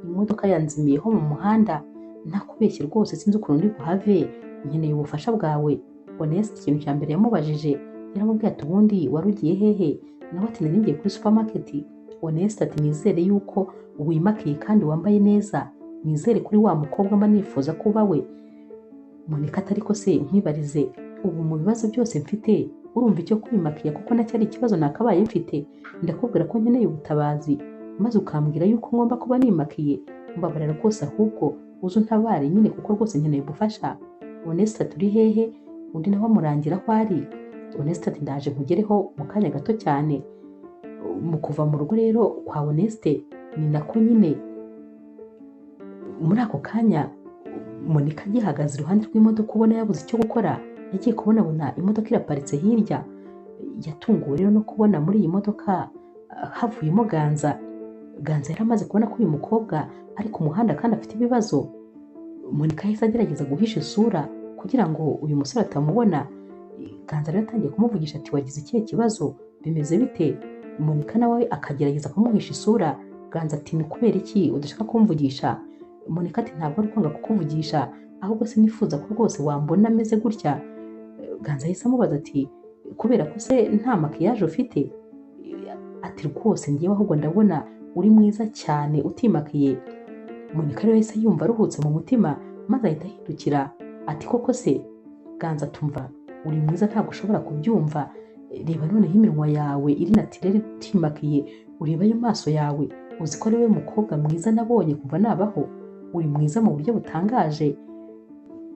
imodoka yanzimiyeho mu muhanda, nakubeshye rwose sinzi ukuntu ndi buhave, nkeneye ubufasha bwawe. Honeste ikintu cya mbere yamubajije yaramubwiye ati ubundi wari ugiye hehe? Nawe ati nari ngiye kuri supermarket. Honeste ati nizere yuko wimakiye kandi wambaye neza, nizere kuri wa mukobwa mba nifuza kuba we. Monica ati ariko se nkwibarize, ubu mu bibazo byose mfite urumva icyo kwimakiya kuko nacyari ikibazo nakabaye mfite? Ndakubwira ko nkeneye ubutabazi maze ukambwira yuko ngomba kuba nimakiye. Mbabarira rwose ahubwo uze untabare nyine kuko rwose nkeneye ubufasha. Honeste ati uri hehe? Undi nawe amurangira aho ari. Honeste ati ndaje nkugereho mu kanya gato cyane. Mu kuva mu rugo rero kwa Honeste ni nako nyine muri ako kanya Monika agihagaze iruhande rw'imodoka ubona yabuze icyo gukora, yagiye kubona imodoka iraparitse hirya. Yatunguwe rero no kubona muri iyi modoka havuyemo Ganza. Ganza yari amaze kubona ko uyu mukobwa ari ku muhanda kandi afite ibibazo. Monika yahise agerageza guhisha isura kugira ngo uyu musore atamubona. Ganza rero atangiye kumuvugisha ati wagize ikihe kibazo, bimeze bite? Monika nawe akagerageza kumuhisha isura. Ganza ati ni kubera iki udashaka kumvugisha? Monika ati ntabwo ari kwanga kukuvugisha, ahubwo sinifuza ko rwose wambona ameze gutya. Ganza yahise amubaza ati kubera ko se nta makiyaje ufite? Ati rwose ngewe ahubwo ndabona uri mwiza cyane utimakiye. Monika rero yahise yumva aruhutse mu mutima, maze ahita ahindukira ati koko se? Ganza atumva uri mwiza ntabwo ushobora kubyumva. Reba noneho iminwa yawe iri natirere utimakiye, ureba ayo maso yawe, uzi ko ari we mukobwa mwiza nabonye kuva nabaho. Uri mwiza mu buryo butangaje.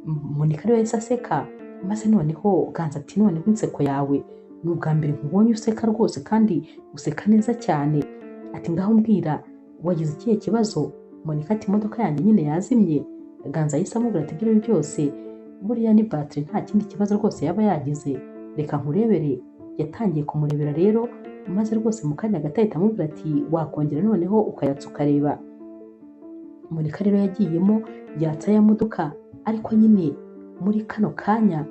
Monika rero yahise aseka, maze noneho Ganza ati noneho inseko yawe ni ubwa mbere nkubonye useka rwose kandi useka neza cyane. Ati ngaho mbwira wagize ikihe kibazo? Monika ati imodoka yanjye nyine yazimye. Ganza yahise amubwira ati ibyo byose buriya ni batiri, nta kindi kibazo rwose yaba yagize, reka nkurebere. Yatangiye kumurebera rero, maze rwose mu kanya gato ahita amubwira ati wakongera noneho ukayatsa ukareba. Monika rero yagiyemo yatsa ya modoka, ariko nyine muri kano kanya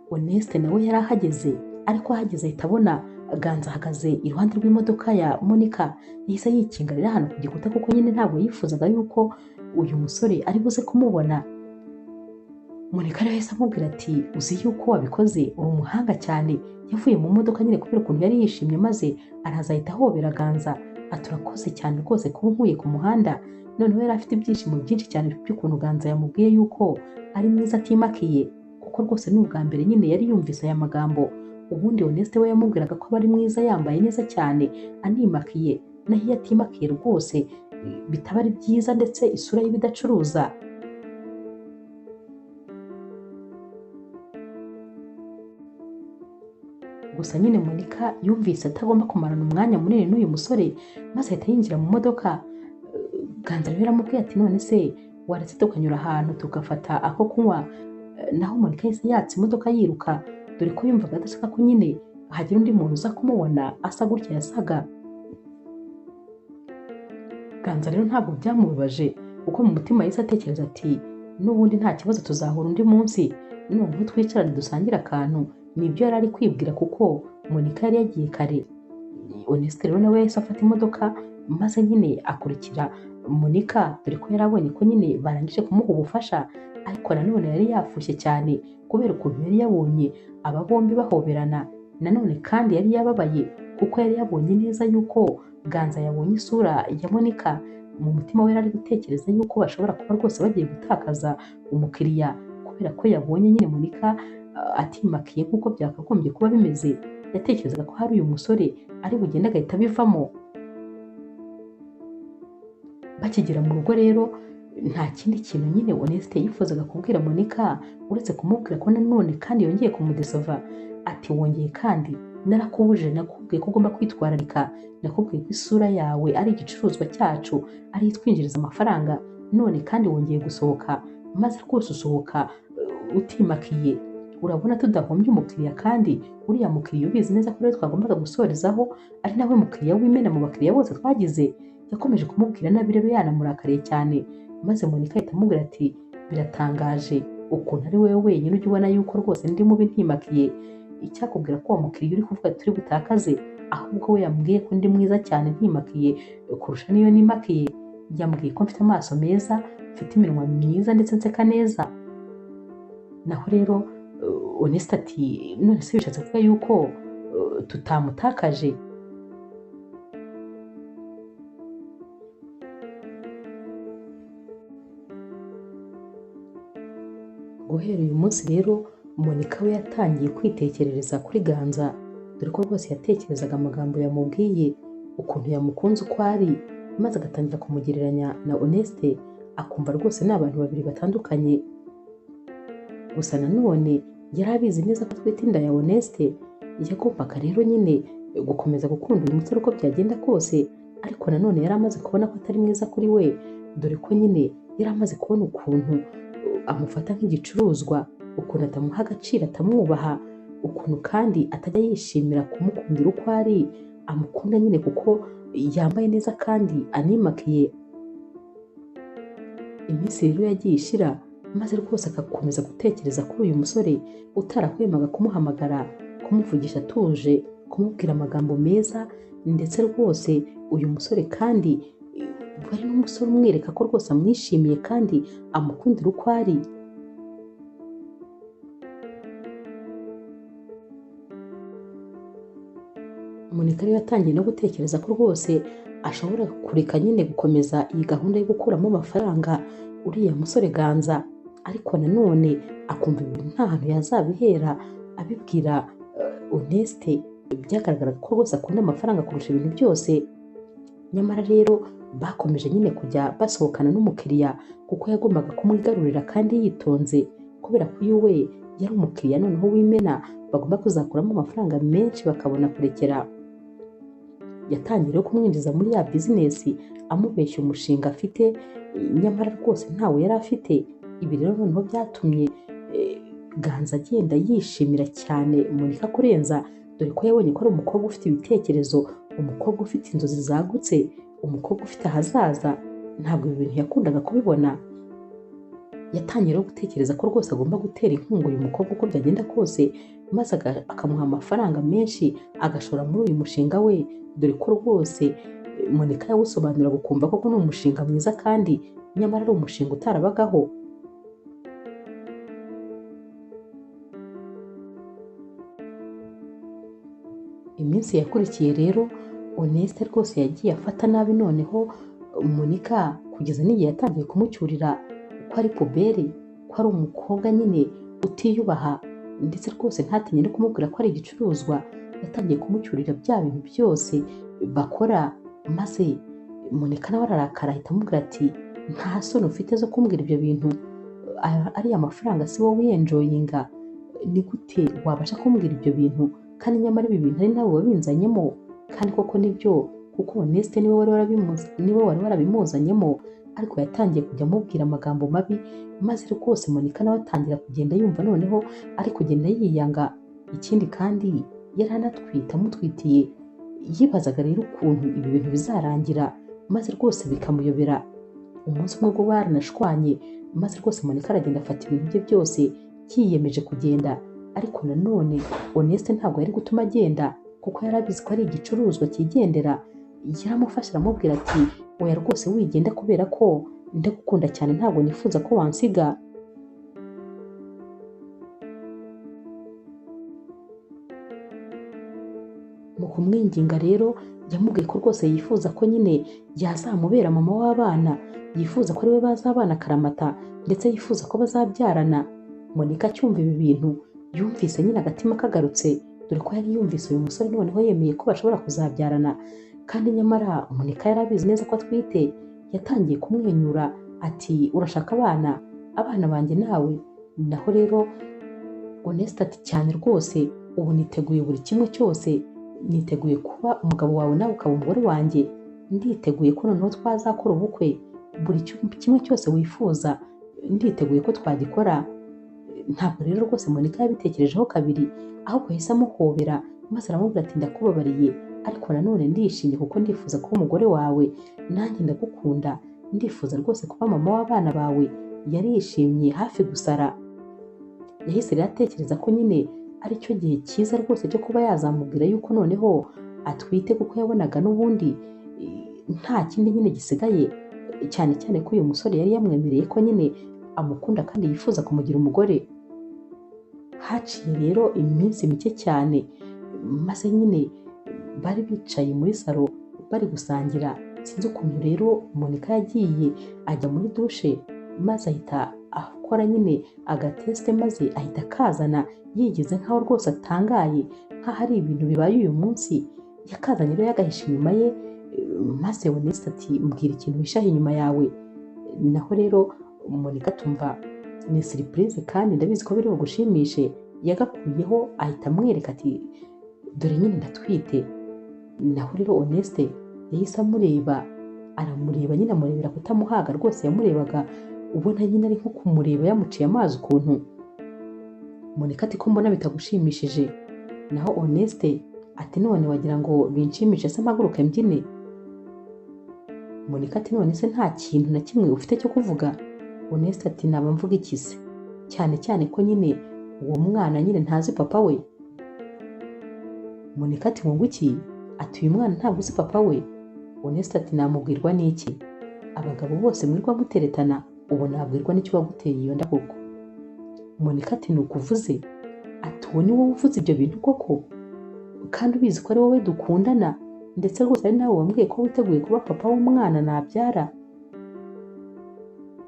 Honeste nawe yari ahageze, ariko ahageze ahita abona Ganza ahagaze iruhande rw'imodoka ya Monika. Yahise yikingarira hano ku gikuta kuko nyine ntabwo yifuzaga yuko uyu musore ari buze kumubona. Monika rero yahise amubwira ati uzi yuko wabikoze, uri umuhanga cyane. Yavuye mu modoka nyine kubera ukuntu yari yishimye, maze araza ahita ahobera Ganza ati urakoze cyane rwose kuba unkuye ku muhanda. Noneho yari afite ibyishimo byinshi cyane by'ukuntu Ganza yamubwiye yuko ari mwiza atimakiye, kuko rwose ni ubwa mbere nyine yari yumvise aya magambo. Ubundi Honeste we yamubwiraga ko aba ari mwiza yambaye neza cyane animakiye, naho iyo atimakiye rwose bitaba ari byiza, ndetse isura y'ibidacuruza. Gusa nyine Monika yumvise atagomba kumarana umwanya munini n'uyu musore, maze ahita yinjira mu modoka. Ganza rero aramubwiye ati none se waretse tukanyura ahantu tugafata ako kunywa? Naho Monika yahise yatsa imodoka yiruka, dore ko yumvaga adashaka ko nyine hagira undi muntu uza kumubona asa gutya yasaga. Ganza rero ntabwo byamubabaje, kuko mu mutima yahise atekereza ati n'ubundi nta kibazo tuzahura undi munsi, noneho twicarane dusangire akantu. Nibyo yari ari kwibwira kuko Monika yari yagiye kare. Honeste rero nawe yahise afata imodoka, maze nyine akurikira Monika, dore ko yari abonye ko nyine barangije kumuha ubufasha, ariko nanone yari yafushye cyane kubera ukuntu yari yabonye aba bombi bahoberana. Nanone kandi yari yababaye kuko yari yabonye neza yuko Ganza yabonye isura ya Monika. Mu mutima we yari ari gutekereza yuko bashobora kuba rwose bagiye gutakaza umukiriya, kubera ko yabonye nyine Monika atimakiye nk'uko byakagombye kuba bimeze. Yatekerezaga ko hari uyu musore ari bugende agahita abivamo. Bakigera mu rugo rero nta kindi kintu nyine Honeste yifuzaga kubwira Monika uretse kumubwira ko nanone kandi yongeye kumudesova. Ati wongeye kandi narakubujije, nakubwiye ko ugomba kwitwararika, nakubwiye ko isura yawe ari igicuruzwa cyacu, ari itwinjiriza amafaranga, none kandi wongeye gusohoka, maze rwose usohoka utimakiye. Urabona tudahombye umukiriya, kandi uriya mukiriya ubizi neza ko rero twagombaga gusorezaho ari nawe mukiriya w'imena mu bakiriya bose twagize. Yakomeje kumubwira nabi rero yanamurakariye cyane, maze Monika ahita amubwira ati biratangaje ukuntu ari wowe wenyine ujya ubona yuko rwose ndi mubi ntimakiye. Icyakubwira ko uwo mukiriya uri kuvuga turi butakaze, ahubwo we yambwiye ko ndi mwiza cyane ntimakiye kurusha niyo nimakiye. Yambwiye ko mfite amaso meza, mfite iminwa myiza ndetse nseka neza. Naho rero Honeste ati none se bishatse kuvuga yuko tutamutakaje? Guhera uyu munsi rero Monika we yatangiye kwitekerereza kuri Ganza, dore ko rwose yatekerezaga amagambo yamubwiye, ukuntu yamukunze uko ari, maze agatangira kumugereranya na Honeste, akumva rwose ni abantu babiri batandukanye. Gusa nanone yari abizi neza ko atwite inda ya Honeste. Yagombaga rero nyine gukomeza gukunda uyu musore uko byagenda kose, ariko nanone yari amaze kubona ko atari mwiza kuri we, dore ko nyine yari amaze kubona ukuntu amufata nk'igicuruzwa, ukuntu atamuha agaciro, atamwubaha, ukuntu kandi atajya yishimira kumukundira uko ari, amukunda nyine kuko yambaye neza kandi animakiye. Iminsi rero yagiye ishira maze rwose agakomeza gutekereza kuri uyu musore utarahwemaga kumuhamagara, kumuvugisha atuje, kumubwira amagambo meza, ndetse rwose uyu musore kandi wari n'umusore umwereka ko rwose amwishimiye kandi amukundira uko ari. Monika rero yatangiye no gutekereza ko rwose ashobora kureka nyine gukomeza iyi gahunda yo gukuramo amafaranga uriya musore Ganza, ariko nanone akumva ibintu nta hantu yazabihera abibwira Honeste. Byagaragaraga ko rwose akunda amafaranga kurusha ibintu byose. Nyamara rero bakomeje nyine kujya basohokana n'umukiriya kuko yagombaga kumwigarurira kandi yitonze, kubera ko iyo we yari umukiriya noneho w'imena bagomba kuzakuramo amafaranga menshi bakabona kurekera. Yatangiye rero kumwinjiza muri ya bizinesi amubeshya umushinga afite, nyamara rwose ntawe yari afite. Ibi rero noneho byatumye Ganza agenda yishimira cyane Monika kurenza, dore ko yabonye ko ari umukobwa ufite ibitekerezo, umukobwa ufite inzozi zagutse, umukobwa ufite ahazaza. Ntabwo ibi bintu yakundaga kubibona. Yatangiye rero gutekereza ko rwose agomba gutera inkunga uyu mukobwa uko byagenda kose, maze akamuha amafaranga menshi agashora muri uyu mushinga we, dore ko rwose Monika yawusobanura gukumva koko ni umushinga mwiza kandi nyamara ari umushinga utarabagaho. Iminsi yakurikiye rero Honeste rwose yagiye afata nabi noneho Monika, kugeza n'igihe yatangiye kumucyurira ko ari puberi, ko ari umukobwa nyine utiyubaha, ndetse rwose ntatinye no kumubwira ko ari igicuruzwa. Yatangiye kumucyurira bya bintu byose bakora, maze Monika nawe ararakara ahita amubwira ati nta soni ufite zo kumbwira ibyo bintu, ariya mafaranga si wowe uyenjoyinga, ni gute wabasha kumbwira ibyo bintu kandi nyamara ibi bintu ari nawe wabinzanyemo? Kandi koko nibyo, kuko Honeste niwe wari warabimuzanyemo. Ariko yatangiye kujya amubwira amagambo mabi, maze rwose Monika nawe atangira kugenda yumva noneho ari kugenda yiyanga. Ikindi kandi yari anatwite, amutwitiye. Yibazaga rero ukuntu ibi bintu bizarangira, maze rwose bikamuyobera. Umunsi umwe bwo baranashwanye, maze rwose Monika aragenda afata ibintu bye byose yiyemeje kugenda. Ariko nanone Honeste ntabwo yari gutuma agenda, kuko yari abizi ko ari igicuruzwa cyigendera. Yaramufashe aramubwira ati oya rwose wigenda kubera ko ndagukunda cyane, ntabwo nifuza ko wansiga. Mu kumwinginga rero yamubwiye ko rwose yifuza ko nyine yazamubera mama w'abana, yifuza ko ari we bazabana akaramata, ndetse yifuza ko bazabyarana. Monika acyumva ibi bintu yumvise nyine agatima kagarutse, dore ko yari yumvise uyu musore noneho yemeye ko bashobora kuzabyarana. Kandi nyamara Monika yari abizi neza ko atwite. Yatangiye kumwenyura ati urashaka abana? Abana banjye nawe? Naho rero Honeste ati cyane rwose, ubu niteguye buri kimwe cyose, niteguye kuba umugabo wawe nawe ukaba umugore wanjye, nditeguye ko noneho twazakora ubukwe, buri kimwe cyose wifuza nditeguye ko twagikora. Ntabwo rero rwose Monika yabitekerejeho kabiri, ahubwo yahise amuhobera maze aramubwira ati ndakubabariye, ariko nanone ndishimye kuko ndifuza kuba umugore wawe, nanjye ndagukunda, ndifuza rwose kuba mama w'abana bawe. Yarishimye hafi gusara. Yahise rero atekereza ko nyine ari cyo gihe cyiza rwose cyo kuba yazamubwira yuko noneho atwite, kuko yabonaga n'ubundi nta kindi nyine gisigaye, cyane cyane ko uyu musore yari yamwemereye ko nyine amukunda kandi yifuza kumugira umugore. Haciye rero iminsi mike cyane, maze nyine bari bicaye muri salo bari gusangira. Sinzi ukuntu rero Monika yagiye ajya muri dushe, maze ahita akora nyine agatesite, maze ahita akazana yigeze nkaho rwose atangaye, nkaho ari ibintu bibaye uyu munsi. Yakazanye rero yagahisha inyuma ye, maze Honeste ati mbwira ikintu wishaho inyuma yawe. Naho rero Monika tumva ni surprise kandi ndabizi ko biri bugushimishe. Yagakuyeho ahita amwereka ati dore nyine ndatwite. Naho rero Honeste yahise amureba aramureba nyine amurebera kutamuhaga rwose, yamurebaga ubona nyine ari nko kumureba yamuciye amazi ukuntu. Monica ati ko mbona bitagushimishije, naho Honeste ati none wagira ngo binshimishe se mpaguruke mbyine? Monica ati none se nta kintu na kimwe ufite cyo kuvuga? Honeste ati naba mvuga iki se, cyane cyane ko nyine uwo mwana nyine ntazi papa we. Monica ati ngo iki? Ati uyu mwana ntabwo uzi papa we? Honeste ati namubwirwa n'iki? Abagabo bose mwirwa muteretana, ubu nabwirwa n'icyo waguteye iyo nda koko? Monica ati nukuvuze? Ati uwo ni wowe uvuze ibyo bintu koko? Kandi ubizi ko ari wowe dukundana, ndetse rwose ari nawe wambwiye ko witeguye kuba papa w'umwana nabyara?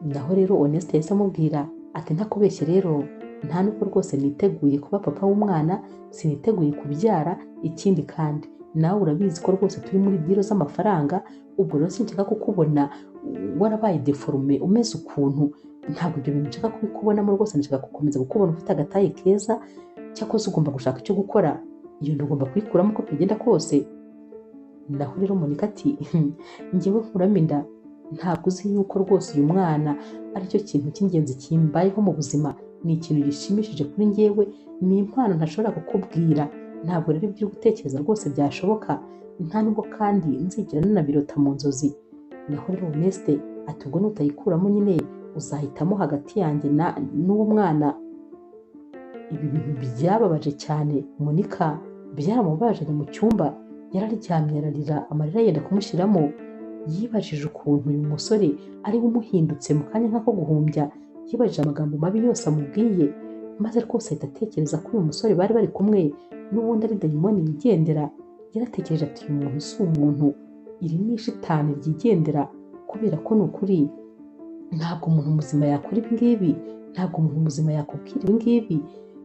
Naho rero Honeste yahise amubwira ati ntakubeshye rero, nta nubwo rwose niteguye kuba papa w'umwana, siniteguye kubyara, ikindi kandi nawe urabizi ko rwose turi muri diro z'amafaranga, ubwo rero sinshaka kukubona warabaye deforme umeze ukuntu, ntabwo ibyo bintu nshaka kubikubonamo rwose, nshaka gukomeza kukubona ufite agataye keza, cyakoze ugomba gushaka icyo gukora, iyo nda ugomba kuyikuramo uko byagenda kose. Naho rero Monica ati njyewe nkuramo inda, ntabwo uzi yuko rwose uyu mwana aricyo kintu cy'ingenzi kimbayeho mu buzima, ni ikintu gishimishije kuri njyewe, ni impano ntashobora kukubwira, ntabwo rero ibyo gutekereza rwose byashoboka, nta nubwo kandi nzigera nanabirota mu nzozi. Naho rero Honeste ati ubwo nutayikuramo nyine uzahitamo hagati yanjye n'uwo mwana. Ibi bintu byababaje cyane Monica, byaramubabaje mu cyumba, yararyamye ararira, amarira yenda kumushyiramo. Yibajije ukuntu uyu musore ari we umuhindutse mu kanya nk'ako guhumbya, yibajije amagambo mabi yose amubwiye, maze rwose ahita atekereza ko uyu musore bari bari kumwe n'ubundi ari dayimoni yigendera. Yaratekereje ati uyu muntu si umuntu, iri ni ishitani ryigendera, kubera ko ni ukuri ntabwo umuntu muzima yakora ibi ngibi, ntabwo umuntu muzima yakubwira ibi ngibi.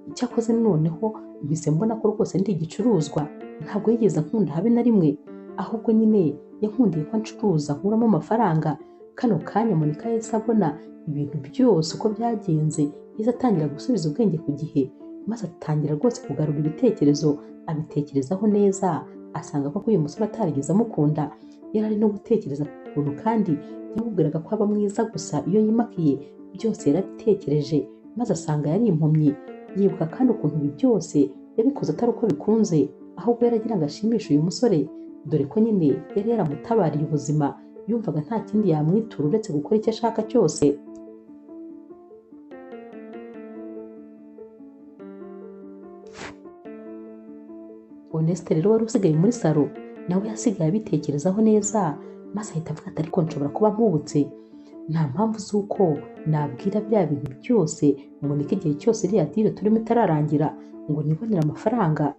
Icyakoze noneho mpise mbona ko rwose ndi igicuruzwa, ntabwo yigeze ankunda habe na rimwe, ahubwo nyine yankundiye ko ncuruza nkuramo amafaranga. Kano kanya Monica yahise abona ibintu byose uko byagenze, yahise atangira gusubiza ubwenge ku gihe, maze atangira rwose kugarura ibitekerezo, abitekerezaho neza, asanga ko uyu musore atarigeze amukunda. Yari ari no gutekereza ku kuntu kandi yamubwiraga ko aba mwiza gusa iyo yimakiye, byose yarabitekereje, maze asanga yari impumyi. Yibuka kandi ukuntu ibi byose yabikoze atari uko bikunze, ahubwo yaragira ngo ashimishe uyu musore, dore ko nyine yari yaramutabariye ubuzima, yumvaga nta kindi yamwitura uretse gukora icyo ashaka cyose. Honeste rero wari usigaye muri salo, nawe yasigaye abitekerezaho neza, maze ahita avuga ati ariko nshobora kuba mpubutse, nta mpamvu z'uko nabwira bya bintu byose Monica igihe cyose iriya diro turimo itararangira ngo nibonere amafaranga.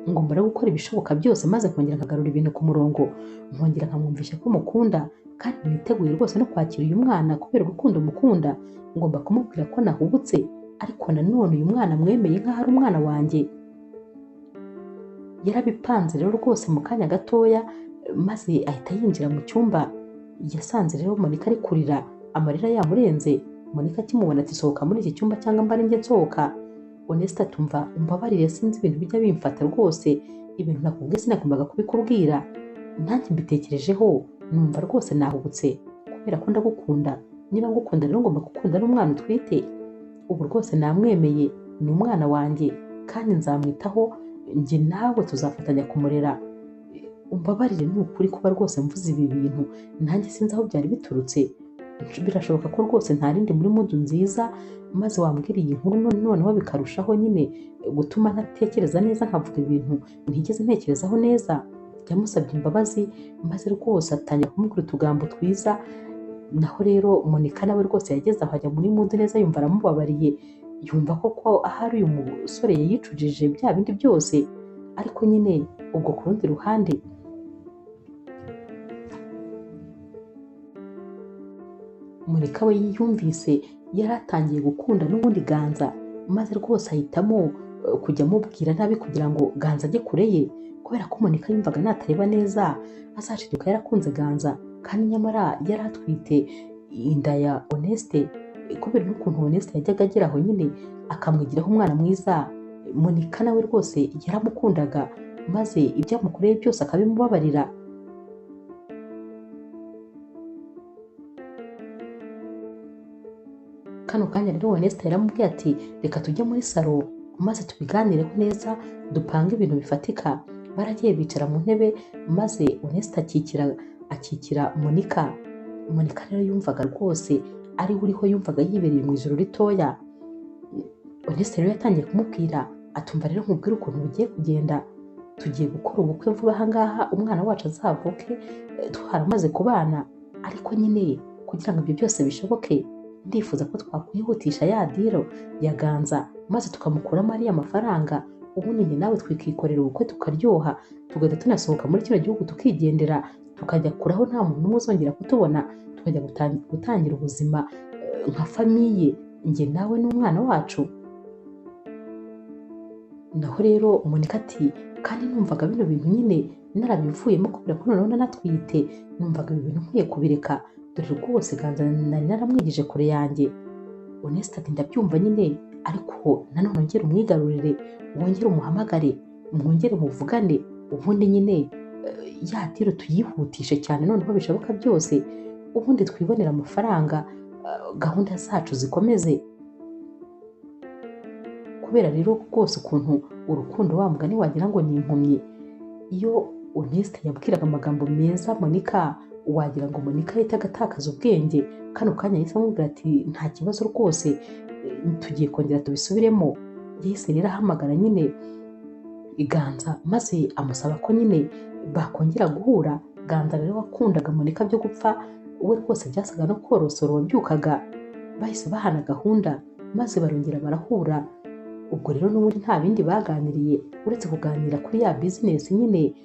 Ngomba gukora ibishoboka byose maze nkongera nkagarura ibintu ku murongo, nkongera nkamwumvisha ko mukunda kandi niteguye rwose no kwakira uyu mwana kubera urukundo mukunda. Ngomba kumubwira ko nahubutse, ariko nanone uyu mwana mwemeye nk'aho ari umwana wanjye. Yarabipanze rero rwose mu kanya gatoya, maze ahita yinjira mu cyumba. Yasanze rero Monica ari kurira, amarira yamurenze. Monica akimubona ati sohoka muri iki cyumba cyangwa mba njye nsohoka. Honeste atumva umbabarire, sinzi ibintu bijya bimfata rwose, ibintu nakubwiye sinagombaga kubikubwira, nanjye mbitekerejeho numva rwose nahubutse kubera ko ndagukunda. Niba ngukunda rero ngomba gukunda n'umwana utwite. Ubu rwose namwemeye, ni umwana wanjye kandi nzamwitaho, njye nawe tuzafatanya kumurera. Umbabarire ni ukuri kuba rwose mvuze ibi bintu, nanjye sinzi aho byari biturutse. Birashoboka ko rwose ntarindi muri mudu nziza, maze wambwira iyi nkuru noneho bikarushaho nyine gutuma ntatekereza neza, nkavuga ibintu ntigeze ntekerezaho neza. Yamusabye imbabazi, maze rwose atangira kumubwira utugambo twiza. Naho rero Monica nawe rwose yageze aho ajya muri mudu neza, yumva aramubabariye, yumva ko ahari uyu musore yayicujije bya bindi byose. Ariko nyine ubwo ku rundi ruhande Monica we yumvise yari atangiye gukunda n'ubundi Ganza, maze rwose ahitamo kujya amubwira nabi kugira ngo Ganza ajye kure ye, kubera ko Monica yumvaga natareba neza azaciduka yarakunze Ganza, kandi nyamara yari atwite inda ya Honeste, kubera n'ukuntu Honeste yajyaga agera aho nyine akamwigiraho umwana mwiza. Monica nawe rwose yaramukundaga, maze ibyo amukoreye byose akabimubabarira. kano kanya rero Onesta yaramubwiye ati reka tujye muri salo maze tubiganireho neza dupange ibintu bifatika. Baragiye bicara mu ntebe maze Onesta akikira Monica. Monica rero yumvaga rwose ari we uriho, yumvaga yibereye mu ijoro ritoya. Onesta rero yatangiye kumubwira atumva rero nkubwire ukuntu bigiye kugenda, tugiye gukora ubukwe vuba aha ngaha umwana wacu azavuke twaramaze kubana, ariko nyine kugira ngo ibyo byose bishoboke ndifuza ko twakwihutisha ya diro ya Ganza maze tukamukuramo ariya mafaranga, ubundi njye nawe twikikorera ubukwe tukaryoha, tugahita tunasohoka muri kino gihugu tukigendera, tukajya kuraho nta muntu n'umwe uzongera kutubona, tukajya gutangira ubuzima nka famiye njye nawe n'umwana wacu. Naho rero Monica ati kandi numvaga bino bintu nyine narabivuyemo kubera ko noneho nanatwite, numvaga ibi bintu nkwiye kubireka, dore rwose Ganza nari naramwigije kure yanjye. Onesta ati ndabyumva nyine, ariko nanone ongera umwigarurire, wongere umuhamagare, mwongere muvugane, ubundi nyine ya diro tuyihutishe cyane noneho bishoboka byose, ubundi twibonera amafaranga, gahunda zacu zikomeze. Kubera rero rwose ukuntu urukundo wa mugani wagira ngo ni impumyi, iyo Onesta yabwiraga amagambo meza Monica wagira ngo Monica yahitaga atakaza ubwenge. Kano kanya yahise amubwira ati nta kibazo rwose tugiye kongera tubisubiremo. Yahise rero ahamagara nyine Ganza maze amusaba ko nyine bakongera guhura. Ganza rero wakundaga Monica byo gupfa, we rwose byasaga no korosora wabyukaga. Bahise bahana gahunda maze barongera barahura. Ubwo rero n'ubundi nta bindi baganiriye uretse kuganira kuri ya bizinesi nyine.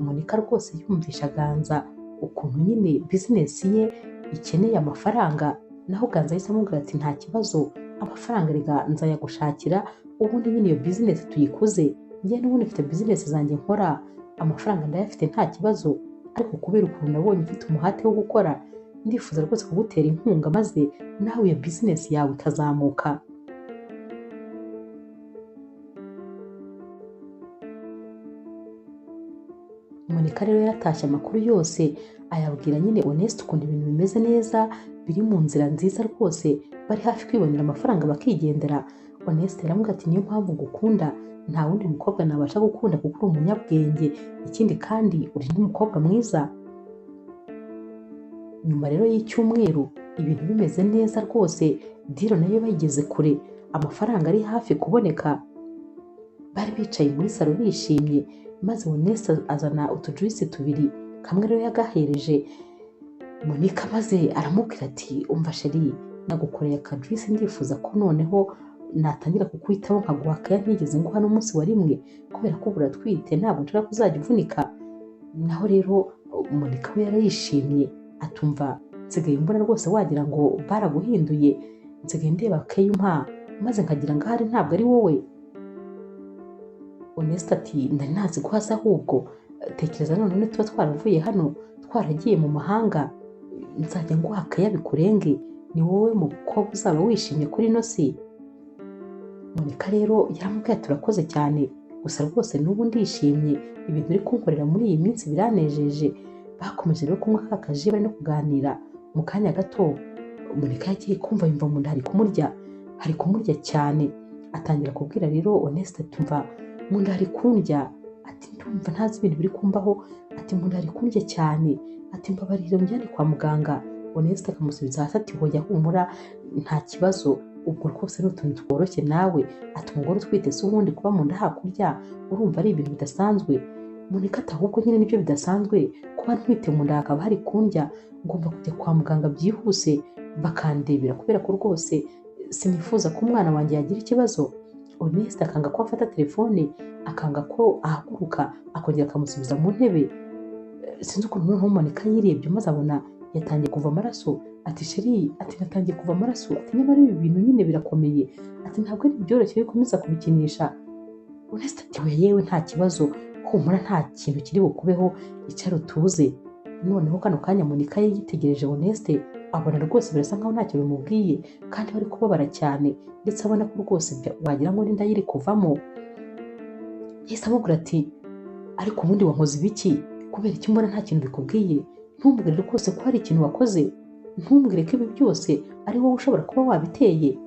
Monica rwose yumvisha Ganza ukuntu nyine bizinesi ye ikeneye amafaranga, naho Ganza yahise amubwira ati nta kibazo, amafaranga reka nzayagushakira, ubundi nyine iyo bizinesi tuyikuze, njye n'ubundi mfite bizinesi zanjye nkora, amafaranga ndayafite nta kibazo, ariko kubera ukuntu nabonye ufite umuhate wo gukora, ndifuza rwose kugutera inkunga maze nawe iyo bizinesi yawe ikazamuka. Monica rero yaratashye amakuru yose ayabwira nyine Onesta ukuntu ibintu bimeze neza, biri mu nzira nziza rwose, bari hafi kwibonera amafaranga bakigendera. Onesta yaramubwira ati niyo mpamvu ngukunda, nta wundi mukobwa nabasha gukunda kuko uri umunyabwenge, ikindi kandi uri n'umukobwa mwiza. Nyuma rero y'icyumweru ibintu bimeze neza rwose, diro nayo bayigeze kure, amafaranga ari hafi kuboneka. Bari bicaye muri salo bishimye, maze Onesta azana utujuisi tubiri, kamwe rero yagahereje Monica maze aramubwira ati umva sheri, nagukoreye akajuisi, ndifuza ko noneho natangira kukwitaho nkaguha akaya ntigeze nguha n'umunsi wa rimwe, kubera ko uratwite ntabwo nshaka kuzajya uvunika. Naho rero Monica we yarayishimye atumva nsigaye mbona rwose wagira ngo baraguhinduye, nsigaye ndeba akeyo umpa maze nkagira ngo ahari ntabwo ari wowe. Onesta ati ndari nazi guhaza, ahubwo tekereza none tuba twaravuye hano twaragiye mu mahanga, nzajya nguha akaya bikurenge, ni wowe mukobwa uzaba wishimye kuri ino si. Monica rero yaramubwiye turakoze cyane, gusa rwose n'ubu ndishimye, ibintu uri kunkorera muri iyi minsi biranejeje. Bakomeje rero kunywa ka kaji bari no kuganira. Mu kanya gato Monica yagiye kumva yumva mu nda hari kumurya cyane, atangira kubwira rero Onesta tumva mu nda hari kundya, ati ndumva ntazi ibintu biri kumbaho, ati mu nda hari kundya cyane, ati mbabarira njyane kwa muganga. Onesta akamusubiza hasi ati hoya humura nta kibazo, ubwo rwose ni utuntu tworoshye nawe, ati umugore utwite se ubundi kuba mu nda hakurya urumva ari ibintu bidasanzwe. Monica ati ahubwo nyine nibyo bidasanzwe, kuba ntwite mu nda hakaba hari kundya, ngomba kujya kwa muganga byihuse bakandebera kubera ko rwose sinifuza ko umwana wanjye yagira ikibazo. Onesta akanga ko afata telefone, akanga ko ahaguruka akongera akamusubiza mu ntebe. Sinzi ukuntu noneho Monica yirebye maze abona yatangiye kuva amaraso. Ati sheri, ati natangiye kuva amaraso, ati niba ari ibi bintu nyine birakomeye, ati ntabwo ari byoroshye bikomeza kubikinisha. Onesta ati we yewe nta kibazo, humura nta kintu kiri bukubeho, icyaro tuze. Noneho kano kanya Monica yitegereje Onesta, abona rwose birasa nkaho ntacyo bimubwiye kandi bari kubabara cyane, ndetse abona ko rwose wagira ngo n'inda yiri kuvamo. Yahise amubwira ati ariko ubundi wankoze ibiki, kubera iki mbona nta kintu bikubwiye, ntumbwire rwose ko hari ikintu wakoze. ntumbwire ko ibi byose ari wowe ushobora kuba wabiteye.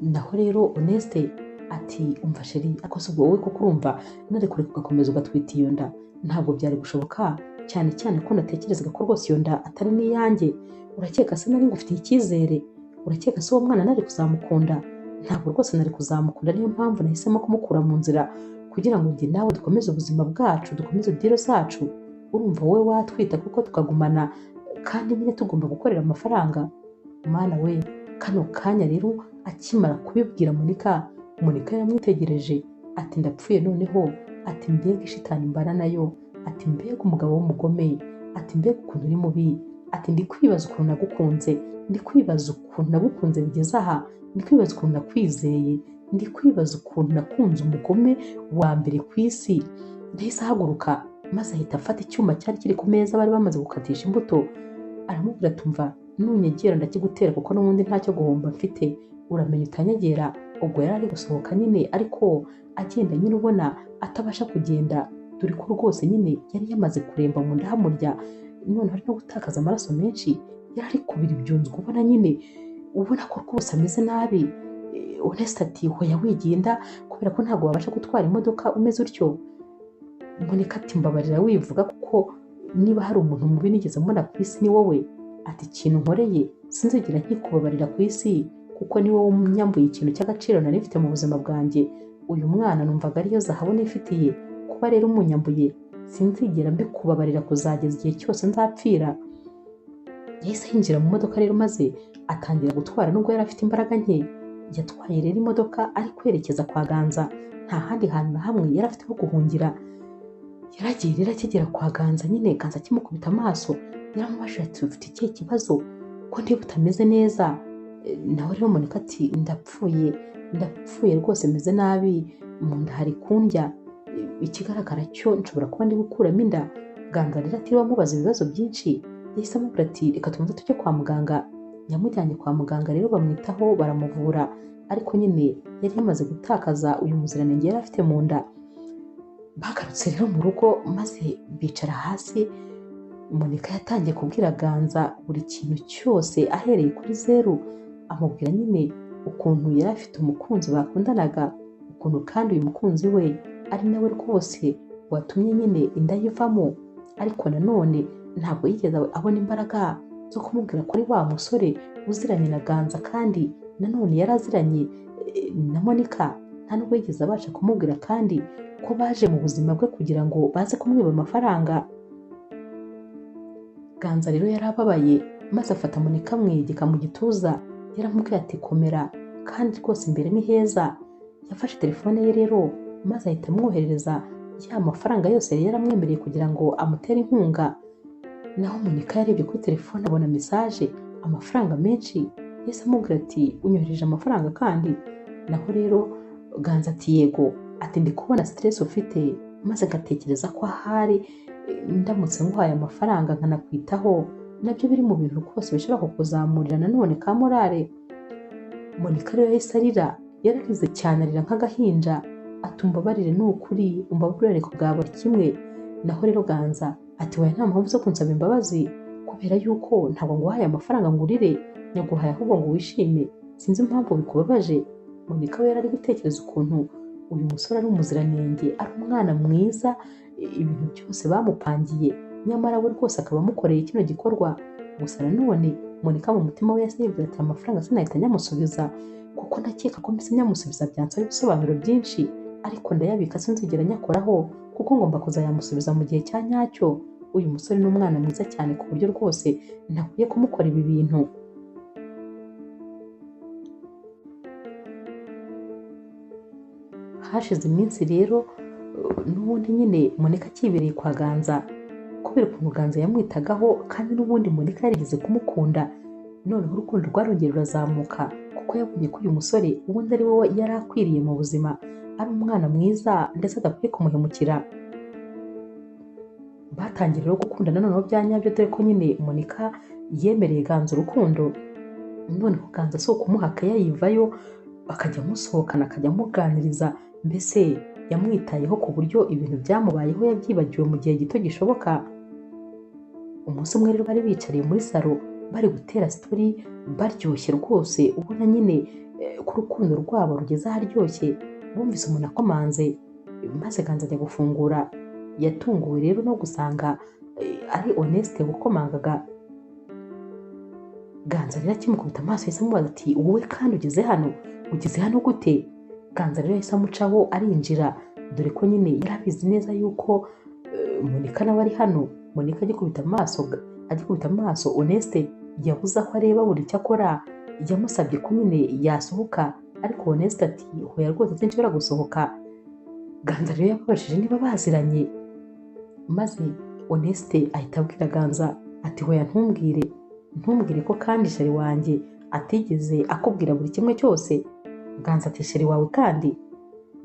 Naho rero Honeste ati umva sheri ako si wowe kuko urumva nari kureka ugakomeza ugatwita iyo nda ntabwo byari gushoboka, cyane cyane ko natekerezaga ko rwose iyo nda atari n'iyanjye. Urakeka se nari ngufitiye icyizere? Urakeka se uwo mwana nari kuzamukunda? Ntabwo rwose nari kuzamukunda, niyo mpamvu nahisemo kumukura mu nzira kugira ngo njye nawe dukomeze ubuzima bwacu, dukomeze diro zacu. Urumva wowe watwita kuko tukagumana kandi nyine tugomba gukorera amafaranga. Mana we, kano kanya rero akimara kubibwira Monika yaramwitegereje ati ndapfuye noneho, ati mbega ishitani mbana nayo, ati mbega umugabo w'umugome, ati mbega ukuntu uri mubi, ati ndi kwibaza ukuntu nagukunze, ndi kwibaza ukuntu nagukunze bigeze aha, ndi kwibaza ukuntu nakwizeye, ndi kwibaza ukuntu nakunze umugome wa mbere ku isi. Yahise ahaguruka maze ahita afata icyuma cyari kiri ku meza bari bamaze gukatisha imbuto, aramubwira ati umva nunyegera ndakigutera kuko n'ubundi ntacyo guhomba mfite, uramenya utanyegera. Ubwo yari ari gusohoka nyine ariko agenda nyine ubona atabasha kugenda, dore ko rwose nyine yari yamaze kuremba mu nda hamurya, none ari no gutakaza amaraso menshi, yari ari kubira ibyunzwe ubona nyine ubona ko rwose ameze nabi. Honeste ati hoya wigenda kubera ko ntabwo wabasha gutwara imodoka umeze utyo. Monika ati mbabarira wivuga kuko niba hari umuntu mubi nigeze mbona ku isi ni wowe. Ati ikintu nkoreye sinzigera nkikubabarira ku isi kuko ni wowe unyambuye ikintu cy'agaciro nari mfite mu buzima bwanjye. Uyu mwana numvaga ariyo zahabu nifitiye, kuba rero umunyambuye sinzigera mbikubabarira kuzageza igihe cyose nzapfira. Yahise yinjira mu modoka rero maze atangira gutwara nubwo yari afite imbaraga nke. Yatwaye rero imodoka ari kwerekeza kwa Ganza, nta handi hantu na hamwe yari afite ho guhungira. Yaragiye rero akigera kwa Ganza nyine Ganza akimukubita amaso yaramubajije ati ufite ikihe kibazo ko ndiba utameze neza? Nawe rero Monika ati ndapfuye rwose meze nabi, mu nda hari kundya, ikigaragara cyo nshobora kuba ndi gukuramo inda. Ganza rero ati bamubaza ibibazo byinshi, yahise amubwira ati reka tubanze tujye kwa muganga. Yamujyanye kwa muganga rero bamwitaho baramuvura, ariko nyine yari yamaze gutakaza uyu muziranenge yari afite mu nda. Bagarutse rero mu rugo maze bicara hasi, Monika yatangiye kubwira Ganza buri kintu cyose ahereye kuri zeru, amubwira nyine ukuntu yari afite umukunzi bakundanaga, ukuntu kandi uyu mukunzi we ari nawe rwose watumye nyine inda yivamo, ariko nanone ntabwo yigeze abona imbaraga zo kumubwira kuri wa musore uziranye na Ganza, kandi nanone yari aziranye na Monika, nta nubwo yigeze abasha kumubwira kandi ko baje mu buzima bwe kugira ngo baze kumwiba amafaranga. Ganza rero yari ababaye maze afata Monika amwegeka mu gituza, yaramubwiye ati komera kandi rwose imbere ni heza. Yafashe telefone ye rero maze ahita amwoherereza ya mafaranga yose yari yaramwemereye kugira ngo amutere inkunga. Naho Monika yarebye kuri telefone abona mesaje amafaranga menshi, yahise amubwira ati unyohereje amafaranga kandi? Naho rero Ganza ati yego, ati ndi kubona stress ufite maze ngatekereza ko ahari ndamutse nguhaye amafaranga nkanakwitaho nabyo biri mu bintu rwose bishobora kukuzamurira nanone ka morale. Monika rero yahise arira, yararize cyane arira nk'agahinja, ati umbabarire ni ukuri umbabarire ku bwa buri kimwe. Naho rero Ganza ati wowe nta mpamvu zo kunsaba imbabazi kubera yuko ntabwo nguhaye amafaranga ngo urire, nyaguhaye ahubwo ngo wishime, sinzi impamvu bikubabaje. Monika we yari ari gutekereza ukuntu uyu musore ari umuziranenge, ari umwana mwiza, ibintu byose bamupangiye, nyamara we rwose akaba amukoreye kino gikorwa. Gusa nanone Monika mu mutima we yahise yibwira ati amafaranga sinahita nyamusubiza kuko ndakeka ko mbese nyamusubiza byansaba ibisobanuro byinshi, ariko ndayabika sinzigera nyakoraho kuko ngomba kuzayamusubiza mu gihe cya nyacyo. Uyu musore ni umwana mwiza cyane ku buryo rwose ntakwiye kumukora ibi bintu. Hashize iminsi rero n'ubundi nyine Monika akibereye kwa Ganza, kubera ukuntu Ganza yamwitagaho kandi n'ubundi Monika yarigeze kumukunda, noneho urukundo rwarongera rurazamuka kuko yabonye ko uyu musore ubundi ari wowe yari akwiriye mu buzima, ari umwana mwiza ndetse adakwiye kumuhemukira. Batangiye rero gukundana noneho bya nyabyo, dore ko nyine Monika yemereye Ganza urukundo, noneho Ganza si ukumuhaka yayivayo bakajya musohokana akajya amuganiriza, mbese yamwitayeho ku buryo ibintu byamubayeho yabyibagiwe mu gihe gito gishoboka. Umunsi umwe rero bari bicariye muri salo bari gutera sitori baryoshye rwose, ubona nyine ko urukundo rwabo rugeze aharyoshye. Bumvise umuntu akomanze maze Ganza ajya gufungura. Yatunguwe rero no gusanga ari Honeste wakomangaga. Ganza rero akimukubita amaso yahise amubaza ati wowe kandi ugeze hano gute? Ganza rero yahise amucaho arinjira, dore ko nyine yari abizi neza yuko Monica nawe ari hano. Monica agikubita amaso Honeste yabuze aho areba buri icyo akora. Yamusabye ko nyine yasohoka, ariko Honeste ati hoya rwose sinshobora gusohoka. Ganza rero yababajije niba baziranye, maze Honeste ahita abwira Ganza ati hoya ntumbwire ko kandi sheri wanjye atigeze akubwira buri kimwe cyose. Ganza ati sheri wawe kandi?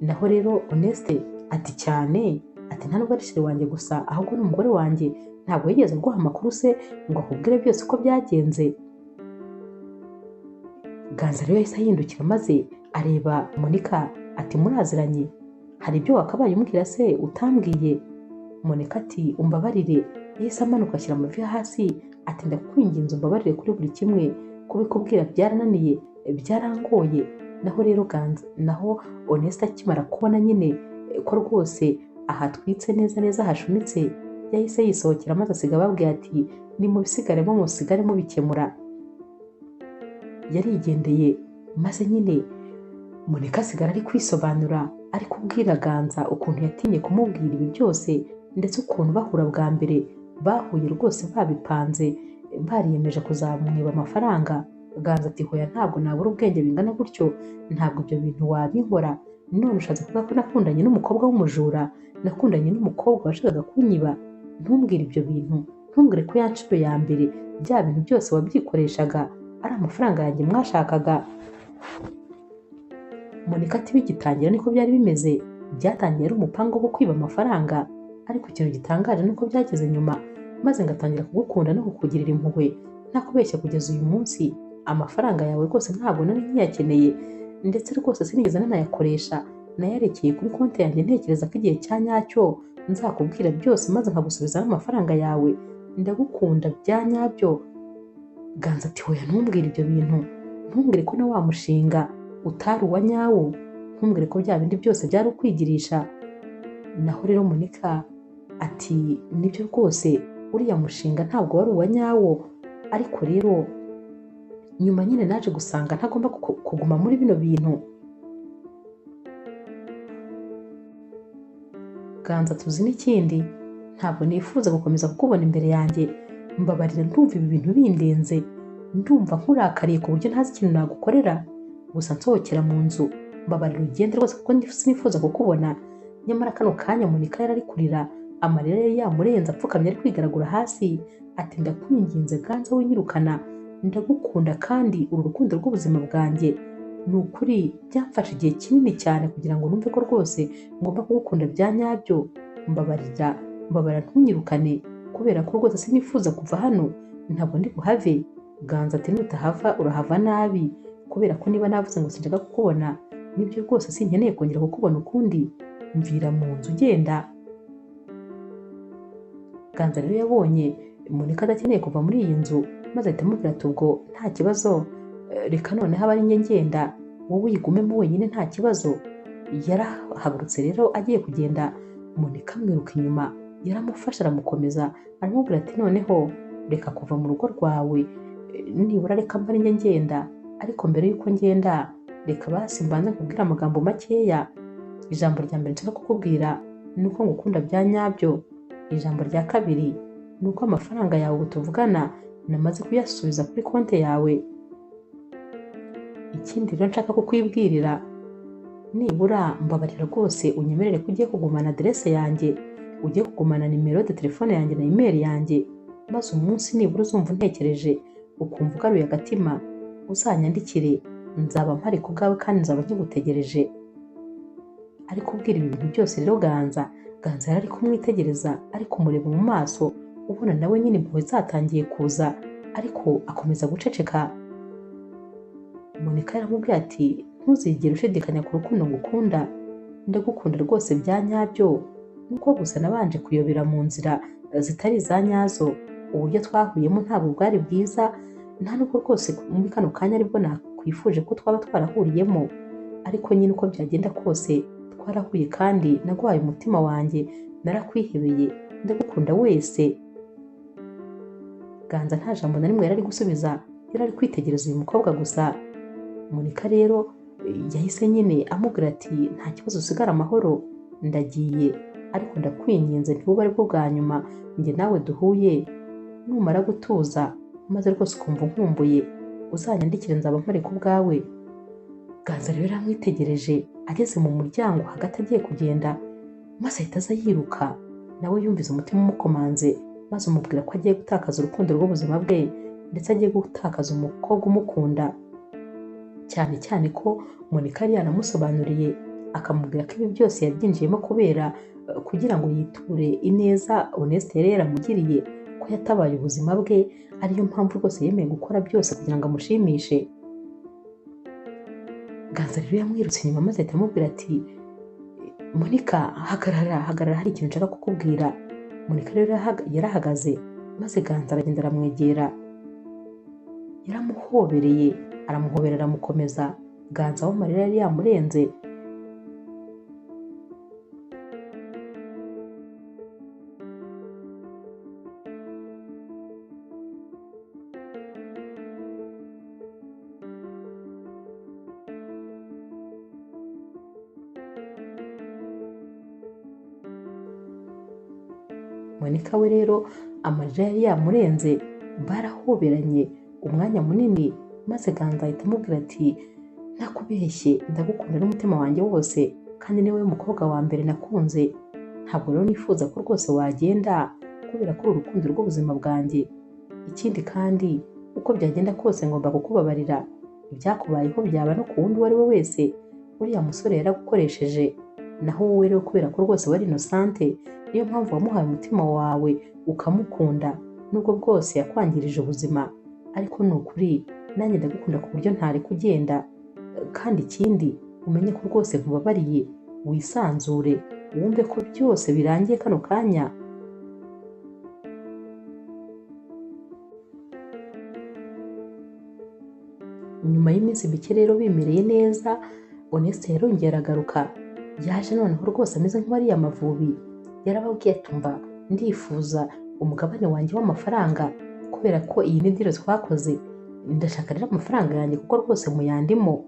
Naho rero Honeste ati cyane, ati nta nubwo ari sheri wanjye gusa ahubwo n'umugore wanjye. Ntabwo yigeze aguha amakuru se ngo akubwire byose uko byagenze? Ganza rero yahise ahindukira maze areba Monica ati muraziranye? Hari ibyo wakabaye umbwira se utambwiye? Monica ati umbabarire. Yahise amanuka ashyira amavi hasi ati ndakwinginze umbabarire kuri buri kimwe, kubikubwira byarananiye, byarangoye. Naho Honeste akimara kubona nyine ko rwose ahatwitse neza hashunitse, yahise yisohokera maze asiga ababwira ati nimubisigaremo musigare mubikemura. Yarigendeye maze nyine Monica asigara ari kwisobanura, ari kubwira Ganza ukuntu yatinye kumubwira ibi byose, ndetse ukuntu bahura bwa mbere bahuye rwose babipanze, bariyemeje kuzamwiba amafaranga. Ganza ati hoya ntabwo nabura ubwenge bingana gutyo, ntabwo ibyo bintu wabinkora. None ushatse kuvuga ko nakundanye n'umukobwa w'umujura, nakundanye n'umukobwa washakaga kunyiba? Ntumbwire ibyo bintu, ntumbwire ko ya nshuro ya mbere bya bintu byose wabyikoreshaga ari amafaranga yanjye mwashakaga. Monica ati bigitangira niko byari bimeze, byatangiye ari umupango wo kwiba amafaranga, ariko ikintu gitangaje nuko byageze nyuma maze ngatangira kugukunda no kukugirira impuhwe. Ntakubeshya kugeza uyu munsi amafaranga yawe rwose ntabwo nari nkiyakeneye, ndetse rwose sinigeze nanayakoresha. Nayarekeye kuri konti yanjye ntekereza ko igihe cya nyacyo nzakubwira byose maze nkagusubiza n'amafaranga yawe. Ndagukunda bya nyabyo. Ganza ati hoya ntumbwire ibyo bintu, ntumbwire ko na wa mushinga utari uwa nyawo, ntumbwire ko bya bindi byose byari ukwigirisha. Naho rero Monica ati nibyo rwose uriya mushinga ntabwo wari uwa nyawo, ariko rero nyuma nyine naje gusanga ntagomba kuguma muri bino bintu. Ganza tuzi n'ikindi, ntabwo nifuza gukomeza kukubona imbere yanjye. Mbabarira, ndumva ibi bintu bindenze, ndumva nkurakariye ku buryo ntazi ikintu nagukorera. Gusa nsohokera mu nzu, mbabarira ugende rwose kuko sinifuza kukubona. Nyamara kano kanya Monica yari ari kurira, amarira yari yamurenze, apfukamye ari kwigaragura hasi. Ati ndakwinginze Ganza winyirukana, ndagukunda kandi uru rukundo rw'ubuzima bwanjye. Ni ukuri byamfashe igihe kinini cyane kugira ngo numve ko rwose ngomba kugukunda bya nyabyo. Mbabarira ntunyirukane, kubera ko rwose sinifuza kuva hano, ntabwo ndi buhave. Ganza ati nutahava urahava nabi, kubera ko niba navuze ngo sinshaka kukubona, nibyo rwose sinkeneye kongera kukubona ukundi. Mvira mu nzu ugenda. Ganza rero yabonye Monica adakeneye kuva muri iyi nzu, maze ahita amubwira ati ubwo nta kibazo, reka noneho aba ari njye ngenda, wowe uyigumemo wenyine nta kibazo. Yarahagurutse rero agiye kugenda, Monica amwiruka inyuma, yaramufashe aramukomeza, aramubwira ati noneho reka kuva mu rugo rwawe, nibura reka mba ari njye ngenda, ariko mbere y'uko ngenda reka basi mbanze nkubwire amagambo makeya. Ijambo rya mbere nshaka kukubwira ni uko ngukunda bya nyabyo. Ijambo rya kabiri ni uko amafaranga yawe ubu tuvugana namaze kuyasubiza kuri konti yawe. Ikindi rero nshaka kukwibwirira, nibura mbabarira rwose unyemerere ko ugiye kugumana aderese yanjye, ugiye kugumana nimero de telefone yanjye na email yanjye, maze umunsi nibura uzumva untekereje ukumva ugaruye agatima, uzanyandikire, nzaba mpari ku bwawe kandi nzaba nkigutegereje. Ari kubwira ibi bintu byose rero Ganza yari ari kumwitegereza, ari kumureba mu maso, ubona nawe nyine impuhwe zatangiye kuza, ariko akomeza guceceka. Monica yaramubwiye ati ntuzigere ushidikanya ku rukundo ngukunda, ndagukunda rwose bya nyabyo, nuko gusa nabanje kuyobera mu nzira zitari za nyazo. Uburyo twahuyemo ntabwo bwari bwiza, nta nubwo rwose muri kano kanya aribwo nakwifuje ko twaba twarahuriyemo, ariko nyine uko byagenda kose twarahuye kandi naguhaye umutima wanjye, narakwihebeye, ndagukunda wese. Ganza nta jambo na rimwe yari ari gusubiza, yari ari kwitegereza uyu mukobwa gusa. Monika rero yahise nyine amubwira ati nta kibazo, usigara amahoro, ndagiye, ariko ndakwinginze ntibube aribwo bwa nyuma njye nawe duhuye. Numara gutuza maze rwose ukumva nkumbuye, uzanyandikire, nzaba mpari ku bwawe. Ganza rero yaramwitegereje, ageze mu muryango hagati agiye kugenda, maze ahita aza yiruka. Nawe yumvise umutima umukomanze, maze umubwira ko agiye gutakaza urukundo rw'ubuzima bwe, ndetse agiye gutakaza umukobwa umukunda. Cyane cyane ko Monika yari yanamusobanuriye, akamubwira ko ibi byose yabyinjiyemo kubera kugira ngo yiture ineza Honeste yari yaramugiriye, ko yatabaye ubuzima bwe, ariyo mpamvu rwose yemeye gukora byose kugira ngo amushimishe. Ganza rero yamwirutse inyuma maze ahita amubwira ati Monika, hagarara, hari ikintu nshaka kukubwira. Monika rero yarahagaze, maze Ganza aragenda aramwegera, yaramuhobereye, aramuhobera aramukomeza. Ganza aho amarira yari yamurenze. Monika we rero amarira yari yamurenze, barahoberanye umwanya munini, maze Ganza ahita amubwira ati ntakubeshye, ndagukunda n'umutima wanjye wose, kandi niwe mukobwa wa mbere nakunze. Ntabwo rero nifuza ko rwose wagenda, kubera ko uri urukundo rw'ubuzima bwanjye. Ikindi kandi uko byagenda kose ngomba kukubabarira, ibyakubayeho byaba no ku wundi uwo ari we wese. Uriya musore yaragukoresheje, naho wowe rero kubera ko rwose wari innocente, niyo mpamvu wamuhaye umutima wawe ukamukunda, nubwo bwose yakwangirije ubuzima. Ariko ni ukuri, nanjye ndagukunda ku buryo ntari kugenda. Kandi ikindi umenye ko rwose nkubabariye, wisanzure, wumve ko byose birangiye kano kanya. Nyuma y'iminsi mike rero bimereye neza, Honeste yarongera agaruka. Yaje noneho rwose ameze nk'uwariye Amavubi. Yarababwiye ati umva, ndifuza umugabane wanjye w'amafaranga, kubera ko iyi ni deal twakoze. Ndashaka rero amafaranga yanjye kuko rwose muyandimo.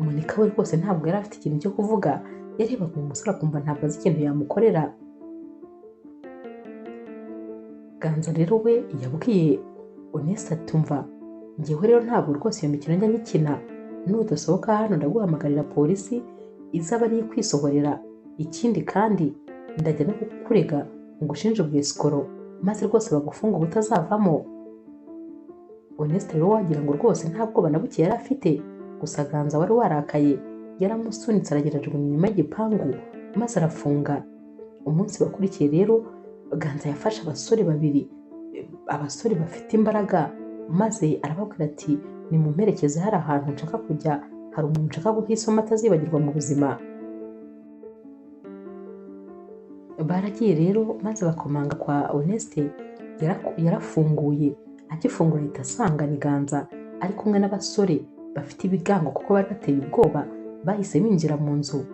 Monika we rwose ntabwo yari afite ikintu cyo kuvuga, yarebaga uyu musore akumva ntabwo azi ikintu yamukorera. Ganza rero we yabwiye Honeste ati umva, njyewe rero ntabwo rwose iyo mikino njya nyikina, nudasohoka hano ndaguhamagarira polisi izaba ariyo kwisohorera. Ikindi kandi ndajya no kukurega ngushinje ubwesikoro, maze rwose bagufunga ubutazavamo. Honeste rero wagira ngo rwose nta bwoba na buke yari afite, gusa Ganza wari warakaye yaramusunitse aragenda ajugunya inyuma y'igipangu, maze arafunga. Umunsi wakurikiye rero Ganza yafashe abasore babiri, abasore bafite imbaraga, maze arababwira ati nimumperekeze, hari ahantu nshaka kujya, hari umuntu nshaka guha isomo atazibagirwa mu buzima. Baragiye rero maze bakomanga kwa Honeste, yarafunguye. Agifungura ahita asanga ni Ganza ari kumwe n'abasore bafite ibigango kuko bari bateye ubwoba, bahise binjira mu nzu.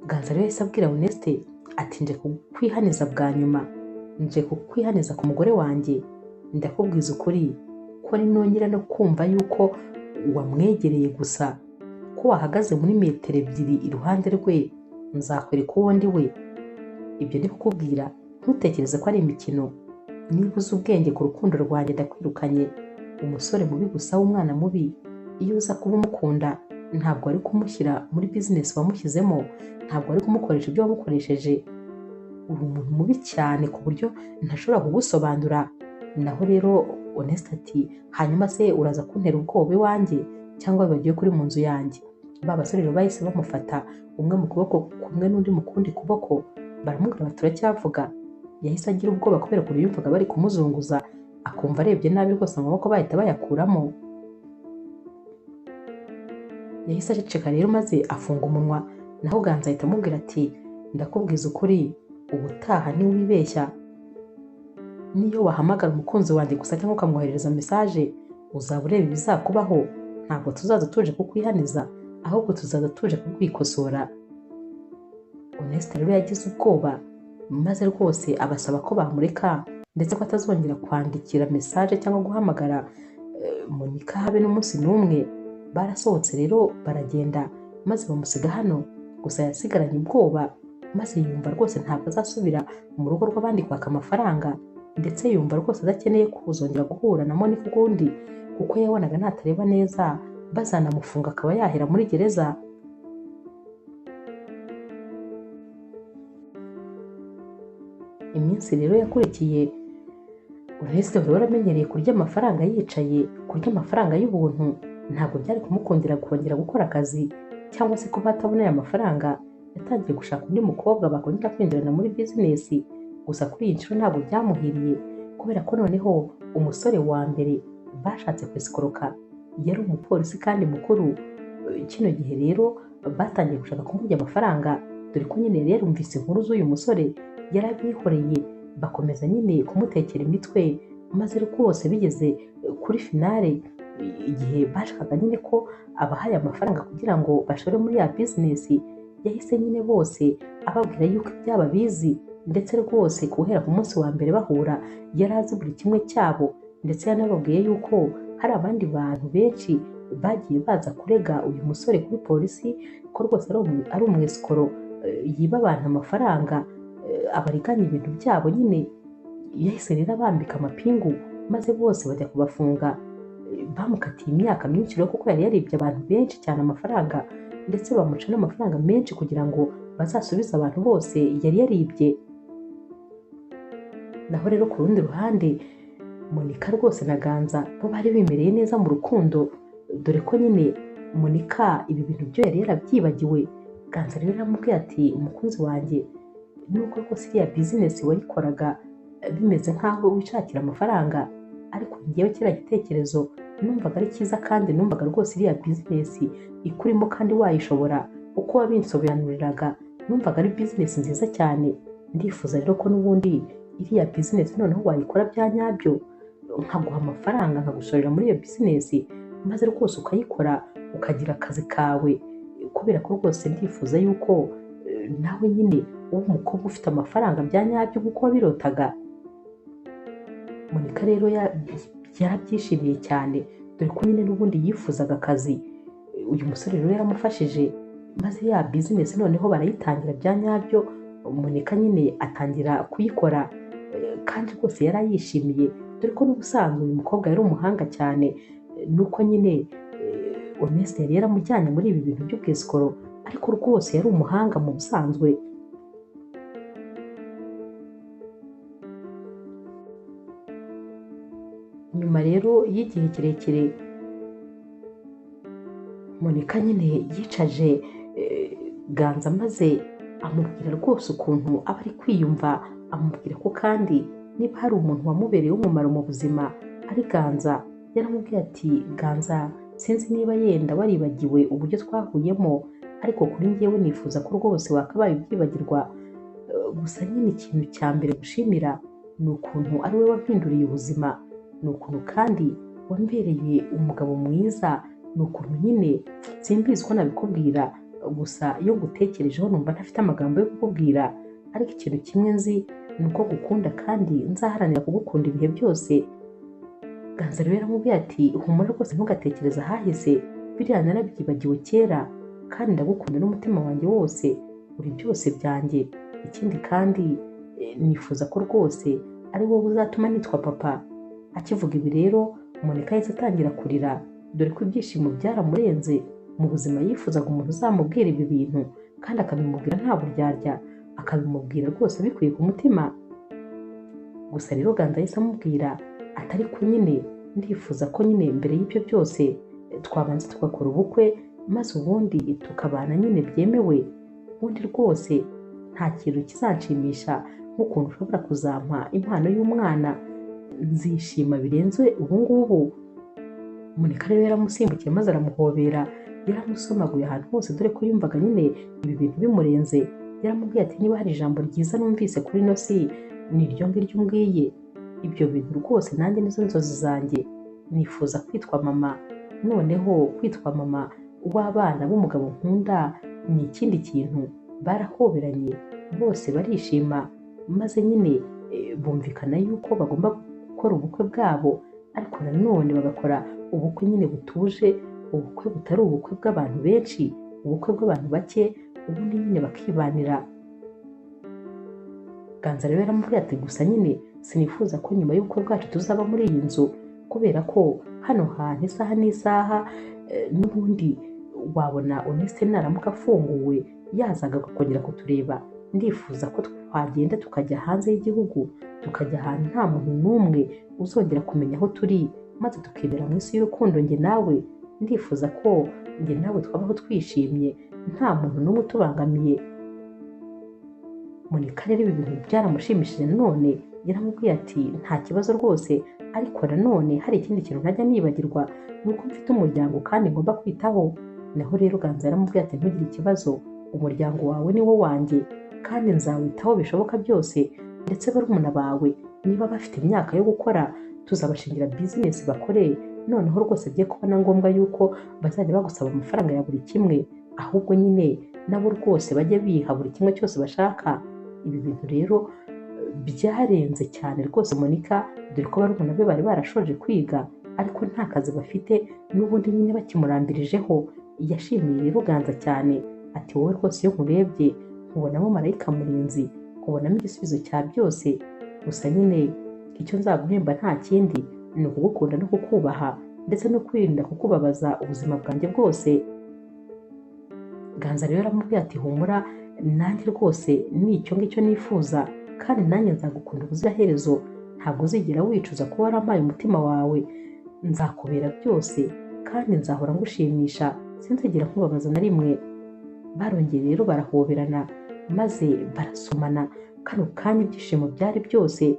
Ganza rero yahise abwira Honeste ati nje kukwihaniza bwa nyuma, nje kukwihaniza ku mugore wanjye. Ndakubwiza ukuri ko ninongera no kumva yuko wamwegereye gusa, ko wahagaze muri metero ebyiri iruhande rwe, nzakwereka uwo ndi we. Ibyo ndi kukubwira ntutekereze ko ari imikino. Niba uzi ubwenge ku rukundo rwanjye ndakwirukanye. Umusore mubi gusa w'umwana mubi, iyo uza kuba umukunda ntabwo ari kumushyira muri business wamushyizemo, ntabwo ari kumukoresha ibyo wamukoresheje. Uri umuntu mubi cyane ku buryo ntashobora kugusobanura. Naho rero Honeste ati hanyuma se uraza kuntera ubwoba iwanjye cyangwa bibagiwe kuri mu nzu yanjye? Ba basore rero bahise bamufata, umwe mu kuboko kumwe n'undi mu kundi kuboko, baramubwira bati turacyavuga. Yahise agira ubwoba kubera ko yumvaga bari kumuzunguza, akumva arebye nabi rwose amaboko bahita bayakuramo. Yahise aceceka rero maze afunga umunwa. Naho Ganza ahita amubwira ati ndakubwiza ukuri, ubutaha niwibeshya niyo wahamagara umukunzi wanjye gusa cyangwa ukamwoherereza mesaje uzaba ureba ibizakubaho, ntabwo tuzaza tuje kukwihaniza ahubwo tuzaza tuje kukwikosora. Honeste rero yagize ubwoba maze rwose abasaba ko bamureka ndetse ko atazongera kwandikira mesaje cyangwa guhamagara Monica habe n'umunsi n'umwe. Barasohotse rero baragenda maze bamusiga hano, gusa yasigaranye ubwoba maze yumva rwose ntabwo azasubira mu rugo rw'abandi kwaka amafaranga, ndetse yumva rwose adakeneye kuzongera guhura na Monica ukundi kuko yabonaga natareba neza bazanamufunga akaba yahera muri gereza. Iminsi rero yakurikiye Honeste wari waramenyereye kurya amafaranga yicaye, kurya amafaranga y'ubuntu ntabwo byari kumukundira kongera gukora akazi cyangwa se kuba atabona aya mafaranga. Yatangiye gushaka undi mukobwa bakongera kwinjirana muri bizinesi, gusa kuri iyi nshuro ntabwo byamuhiriye kubera ko noneho umusore wa mbere bashatse kwesikoroka yari umupolisi kandi mukuru. Kino gihe rero batangiye gushaka kumurya amafaranga, dore ko nyine yari yarumvise inkuru z'uyu musore yarabihoreye, bakomeza nyine kumutekera imitwe maze rwose bigeze kuri finale igihe bashakaga nyine ko abahaye amafaranga kugira ngo bashore muri ya bizinesi, yahise nyine bose ababwira yuko ibyaba bizi, ndetse rwose guhera ku munsi wa mbere bahura yari azi buri kimwe cyabo, ndetse yanababwiye yuko hari abandi bantu benshi bagiye baza kurega uyu musore kuri polisi ko rwose ari umwesikoro yiba abantu amafaranga abariganya ibintu byabo. Nyine yahise rero abambika amapingu maze bose bajya kubafunga. Bamukatiye imyaka myinshi rero kuko yari yaribye abantu benshi cyane amafaranga, ndetse bamuca n'amafaranga menshi kugira ngo bazasubize abantu bose yari yaribye. Naho rero ku rundi ruhande Monica rwose na Ganza bo bari bimereye neza mu rukundo, dore ko nyine Monica ibi bintu byo yari yarabyibagiwe. Ganza rero aramubwiye ati umukunzi wanjye, nubwo rwose iriya bizinesi wayikoraga bimeze nk'aho wishakira amafaranga, ariko njyewe kiriya gitekerezo numvaga ari cyiza kandi numvaga rwose iriya bizinesi ikurimo kandi wayishobora. Uko wabinsobanuriraga numvaga ari bizinesi nziza cyane. Ndifuza rero ko n'ubundi iriya bizinesi noneho wayikora bya nyabyo, nkaguha amafaranga nkagushorera muri iyo bizinesi maze rwose ukayikora ukagira akazi kawe, kubera ko rwose ndifuza yuko nawe nyine uba umukobwa ufite amafaranga bya nyabyo kuko wabirotaga. Monica rero yarabyishimiye cyane, dore ko nyine n'ubundi yifuzaga akazi. Uyu musore rero yaramufashije maze ya bizinesi noneho barayitangira bya nyabyo. Monica nyine atangira kuyikora kandi rwose yari ayishimiye, dore ko n'ubusanzwe uyu mukobwa yari umuhanga cyane. Nuko nyine Honeste yari yaramujyanye muri ibi bintu by'ubwesikoro, ariko rwose yari umuhanga mu busanzwe. Nyuma rero y'igihe kirekire Monica nyine yicaje Ganza maze amubwira rwose ukuntu aba ari kwiyumva, amubwira ko kandi niba hari umuntu wamubereye umumaro mu buzima ari Ganza. Yaramubwiye ati Ganza, sinzi niba yenda waribagiwe uburyo twahuyemo, ariko kuri njyewe nifuza ko rwose wakabaye ubyibagirwa. Gusa nyine ikintu cya mbere gushimira ni ukuntu ari we wampinduriye ubuzima, ni ukuntu kandi wambereye umugabo mwiza, ni ukuntu nyine simbizi ko nabikubwira, gusa iyo ngutekerejeho numva ntafite amagambo yo kukubwira, ariko ikintu kimwe nzi ni uko gukunda kandi nzaharanira kugukunda ibihe byose. Ganza rero yaramubwiye ati humura rwose ntugatekereze ahahise, biriya narabyibagiwe kera kandi ndagukunda n'umutima wanjye wose, uri byose byanjye. Ikindi kandi nifuza ko rwose ari wowe uzatuma nitwa papa. Akivuga ibi rero Monica yahise atangira kurira, dore ko ibyishimo byaramurenze. Mu buzima yifuzaga umuntu uzamubwira ibi bintu kandi akabimubwira nta buryarya, akabimubwira rwose abikuye ku mutima. Gusa rero Ganza yahise amubwira atari ko nyine ndifuza ko nyine mbere y'ibyo byose twabanza tugakora ubukwe maze ubundi tukabana nyine byemewe. Ubundi rwose nta kintu kizanshimisha nk'ukuntu ushobora kuzampa impano y'umwana, nzishima birenze ubu ngubu. Monica rero yaramusimbukiye maze aramuhobera, yaramusomaguye ahantu hose, dore ko yumvaga nyine ibi bintu bimurenze. Yaramubwiye ati niba hari ijambo ryiza numvise kuri ino si ni iryo ngiryo umbwiye. ibyo bintu rwose nanjye nizo nzozi zanjye, nifuza kwitwa mama. Noneho kwitwa mama w'abana b'umugabo nkunda ni ikindi kintu. Barahoberanye bose barishima, maze nyine bumvikana yuko bagomba gukora ubukwe bwabo, ariko nanone bagakora ubukwe nyine butuje, ubukwe butari ubukwe bw'abantu benshi, ubukwe bw'abantu bake, ubundi nyine bakibanira. Ganza rero yaramubwiye ati gusa nyine sinifuza ko nyuma y'ubukwe bwacu tuzaba muri iyi nzu, kubera ko hano hantu isaha n'isaha n'ubundi wabona Honeste naramuka afunguwe yazaga akongera kutureba. Ndifuza ko twagenda tukajya hanze y'igihugu, tukajya ahantu nta muntu n'umwe uzongera kumenya aho turi, maze tukibera mu isi y'urukundo njye nawe. Ndifuza ko njye nawe twabaho twishimye nta muntu n'umwe utubangamiye. Monika rero ibi bintu byaramushimishije, none yaramubwiye ati nta kibazo rwose, ariko nanone hari ikindi kintu ntajya nibagirwa, ni uko mfite umuryango kandi ngomba kwitaho. Naho rero Ganza yaramubwiye ati ntugire ikibazo, umuryango wawe ni wo wanjye kandi nzawitaho bishoboka byose, ndetse barumuna bawe niba bafite imyaka yo gukora tuzabashingira bizinesi bakore, noneho rwose bigiye kuba na ngombwa yuko bazajya bagusaba amafaranga ya buri kimwe, ahubwo nyine nabo rwose bajye biha buri kimwe cyose bashaka. Ibi bintu rero byarenze cyane rwose Monika, dore ko barumuna be bari barashoje kwiga ariko nta kazi bafite, n'ubundi nyine bakimurambirijeho. Yashimiye rero Ganza cyane, ati wowe rwose iyo nkurebye nkubonamo marayika murinzi, nkubonamo igisubizo cya byose, gusa nyine icyo nzaguhemba nta kindi ni ukugukunda no kukubaha, ndetse no kwirinda kukubabaza ubuzima bwanjye bwose. Ganza rero aramubwira ati humura, nanjye rwose ni icyo ngicyo nifuza, kandi nanjye nzagukunda ubuziraherezo, ntabwo uzigera wicuza kuba warampaye umutima wawe. Nzakubera byose kandi nzahora ngushimisha, sinzigera nkubabaza na rimwe. Barongeye rero barahoberana maze barasomana. Kano kanya ibyishimo byari byose,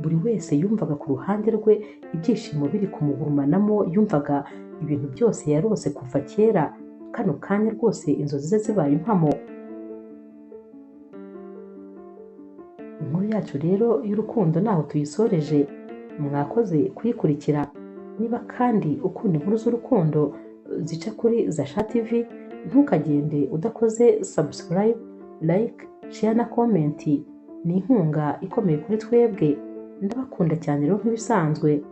buri wese yumvaga ku ruhande rwe ibyishimo biri kumugurumanamo, yumvaga ibintu byose yarose kuva kera. Kano kanya rwose inzozi ze zibaye impamo. Inkuru yacu rero y'urukundo naho tuyisoreje, mwakoze kuyikurikira. Niba kandi ukunda inkuru z'urukundo zica kuri Zasha TV, ntukagende udakoze subscribe, like, share na comment. Ni inkunga ikomeye kuri twebwe. Ndabakunda cyane rero nk'ibisanzwe.